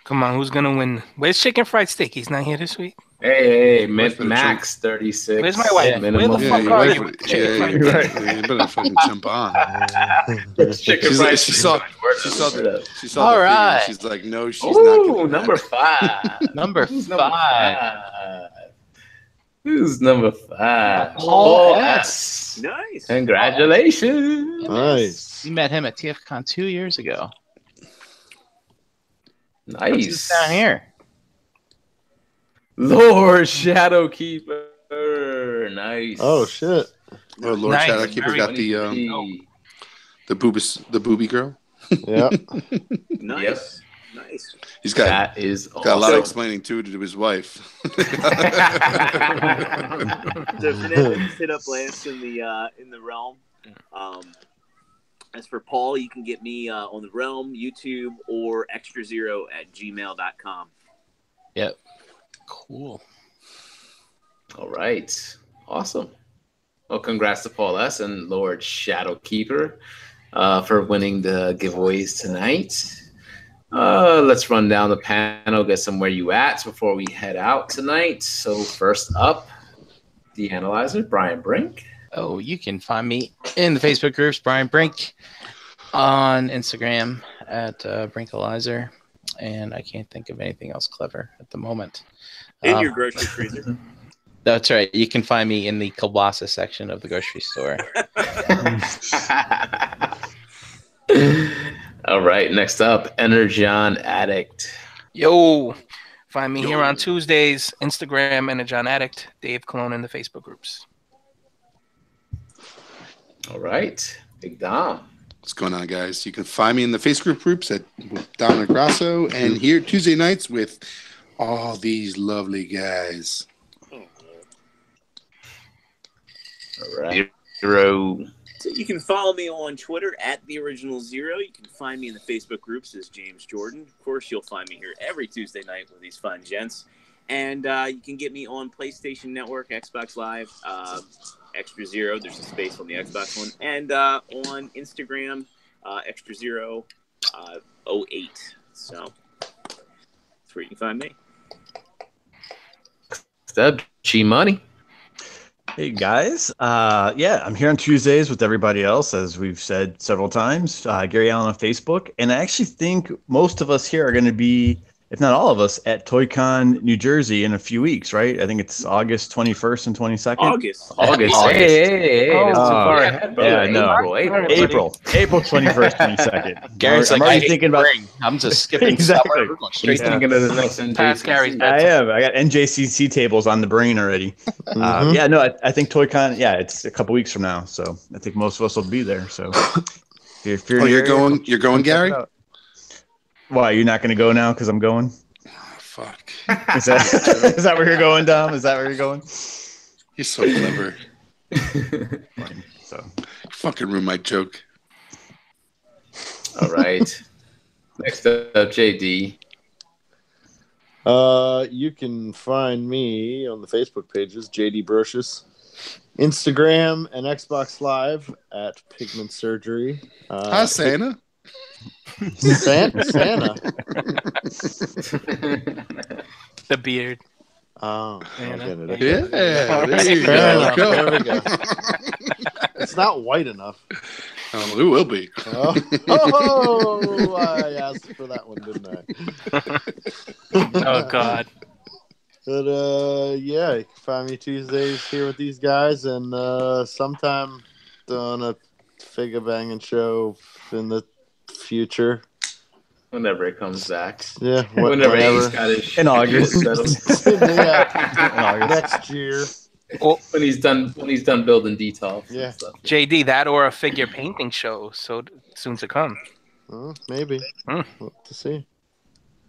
Come on, who's gonna win? Where's Chicken Fried Steak? He's not here this week. Hey, Where's the max 36. Where's my wife? Minimum. Where the fuck are you? You better fucking jump on. Chicken fried She saw the All right. figure. She's like, no, she's not. Ooh, Getting number that. 5. Number Who's 5. Who's number 5? Paul S. Nice. Congratulations. Nice. We met him at TFCon 2 years ago. Nice. Who's down here? Lord Shadowkeeper. Nice. Oh shit. Oh, Lord Nice. Shadowkeeper got the booby girl. Yeah. Nice. Yep. Nice. He's got That is got a lot of awesome. explaining to his wife. So for that, just hit up Lance in the realm. As for Paul, you can get me on the realm, YouTube, or extra0@gmail.com. Yep. Cool. All right. Awesome. Well, congrats to Paul S. and Lord Shadowkeeper for winning the giveaways tonight. Let's run down the panel, get some where you at before we head out tonight. So first up, the analyzer, Brian Brink. Oh, you can find me in the Facebook groups, Brian Brink, on Instagram at Brinkalizer, and I can't think of anything else clever at the moment. In your grocery freezer. That's right. You can find me in the kielbasa section of the grocery store. All right. Next up, Energon Addict. Yo, Find me here on Tuesdays, Instagram, and a John Addict, Dave Cologne in the Facebook groups. All right. Big Dom. What's going on, guys? You can find me in the Facebook groups at Dom Grasso and here Tuesday nights with all these lovely guys. All right. Zero. So you can follow me on Twitter at @TheOriginalZero. You can find me in the Facebook groups as James Jordan. Of course, you'll find me here every Tuesday night with these fun gents. And you can get me on PlayStation Network, Xbox Live, Extra Zero. There's a space on the Xbox one. And on Instagram, Extra Zero 08. So that's where you can find me. Stub G Money. Hey guys, I'm here on Tuesdays with everybody else, as we've said several times. Gary Allen on Facebook, and I actually think most of us here are going to be, if not all of us, at ToyCon New Jersey in a few weeks, right? I think it's August 21st and 22nd. August. Hey, that's too far ahead, bro. Yeah, no. April 21st, 22nd. Gary's I'm like, already thinking about. I'm just skipping Exactly. summer. We're going straight He's thinking of the next Past Gary's NJCC. I am. I got NJCC tables on the brain already. I think ToyCon. Yeah, it's a couple weeks from now, so I think most of us will be there. So, if you're You're going, Gary? Why, you're not going to go now because I'm going? Fuck. Is that where you're going, Dom? Is that where you're going? You're so clever. So You fucking ruined my joke. All right. Next up, JD. You can find me on the Facebook pages, JD Brocious, Instagram and Xbox Live at Pigment Surgery. Hi, Santa. Santa. The beard. Oh, I get it. Yeah, there you Fair enough. go. There we go. It's not white enough. It will be. I asked for that one, didn't I? Oh, God. But you can find me Tuesdays here with these guys, and sometime on a figure banging show in the future. Whenever it comes back. Yeah, Whenever he's got his in August. Next year. When he's done building details. Yeah. And stuff. JD, that or a figure painting show so soon to come. Maybe. Mm. We'll have to see.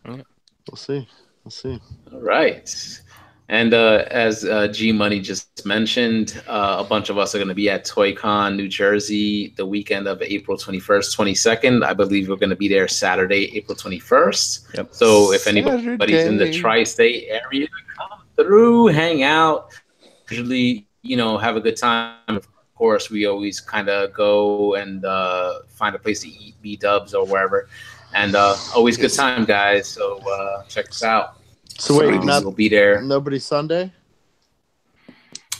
Yeah. We'll see. All right. And as G Money just mentioned, a bunch of us are going to be at ToyCon New Jersey the weekend of April 21st, 22nd. I believe we're going to be there Saturday, April 21st. Yep. So if anybody's in the tri-state area, come through, hang out. Usually, have a good time. Of course, we always kind of go and find a place to eat, B-dubs or wherever. And always good time, guys. So check us out. So wait, we'll be there. Nobody Sunday?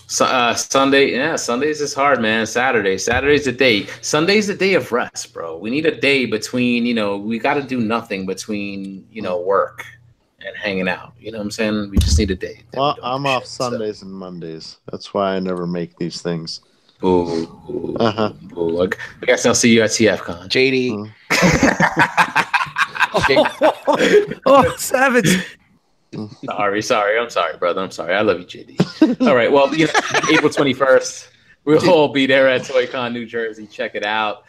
Sunday, yeah, Sundays is hard, man. Saturday's the day. Sunday's the day of rest, bro. We need a day between, we got to do nothing between, work and hanging out. You know what I'm saying? We just need a day. Well, I'm off Sundays and Mondays. That's why I never make these things. Ooh. Uh-huh. I guess I'll see you at TFCon. JD. Oh, savage. Sorry. I'm sorry, brother. I'm sorry. I love you, JD. All right. Well, April 21st, we'll all be there at ToyCon New Jersey. Check it out.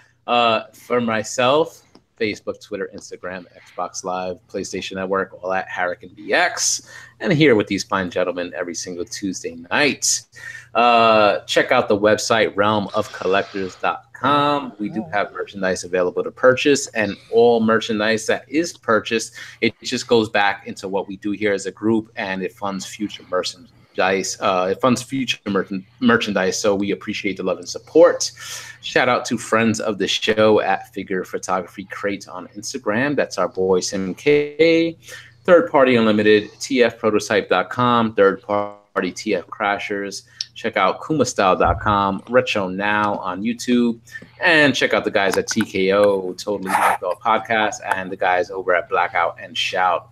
For myself, Facebook, Twitter, Instagram, Xbox Live, PlayStation Network, all at Harrican BX. And here with these fine gentlemen every single Tuesday night. Check out the website, realmofcollectors.com. We do have merchandise available to purchase, and all merchandise that is purchased, it just goes back into what we do here as a group, and it funds future merchandise. Merchandise, so we appreciate the love and support. Shout out to friends of the show at Figure Photography Crate on Instagram. That's our boy Sim K. Third Party Unlimited, tfprototype.com, Third Party TF Crashers. Check out kumastyle.com, Retro Now on YouTube, and check out the guys at TKO, Totally Knocked Off Podcast, and the guys over at Blackout and Shout.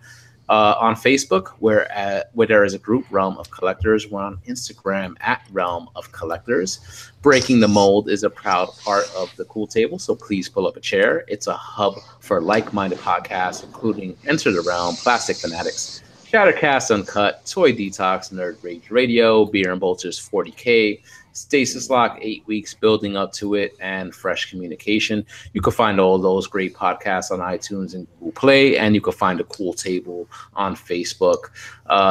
On Facebook, where there is a group, Realm of Collectors. We're on Instagram at Realm of Collectors. Breaking the Mold is a proud part of the Cool Table, so please pull up a chair. It's a hub for like-minded podcasts, including Enter the Realm, Plastic Fanatics, Shattercast Uncut, Toy Detox, Nerd Rage Radio, Beer and Bolters 40K, Stasis Lock 8 Weeks, Building Up to It, and Fresh Communication. You can find all those great podcasts on iTunes and Google Play, and you can find a cool table on Facebook.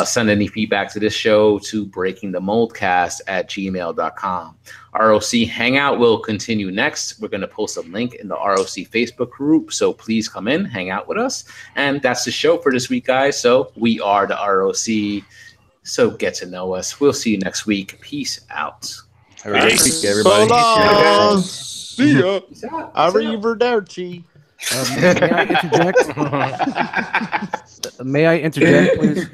Send any feedback to this show to breakingthemoldcast@gmail.com. ROC Hangout will continue next. We're going to post a link in the ROC Facebook group, so please come in, hang out with us. And that's the show for this week, guys. So we are the ROC, so get to know us. We'll see you next week. Peace out. Have a great week, everybody. So long. See ya. Arrivederci. May I interject? May I interject, please?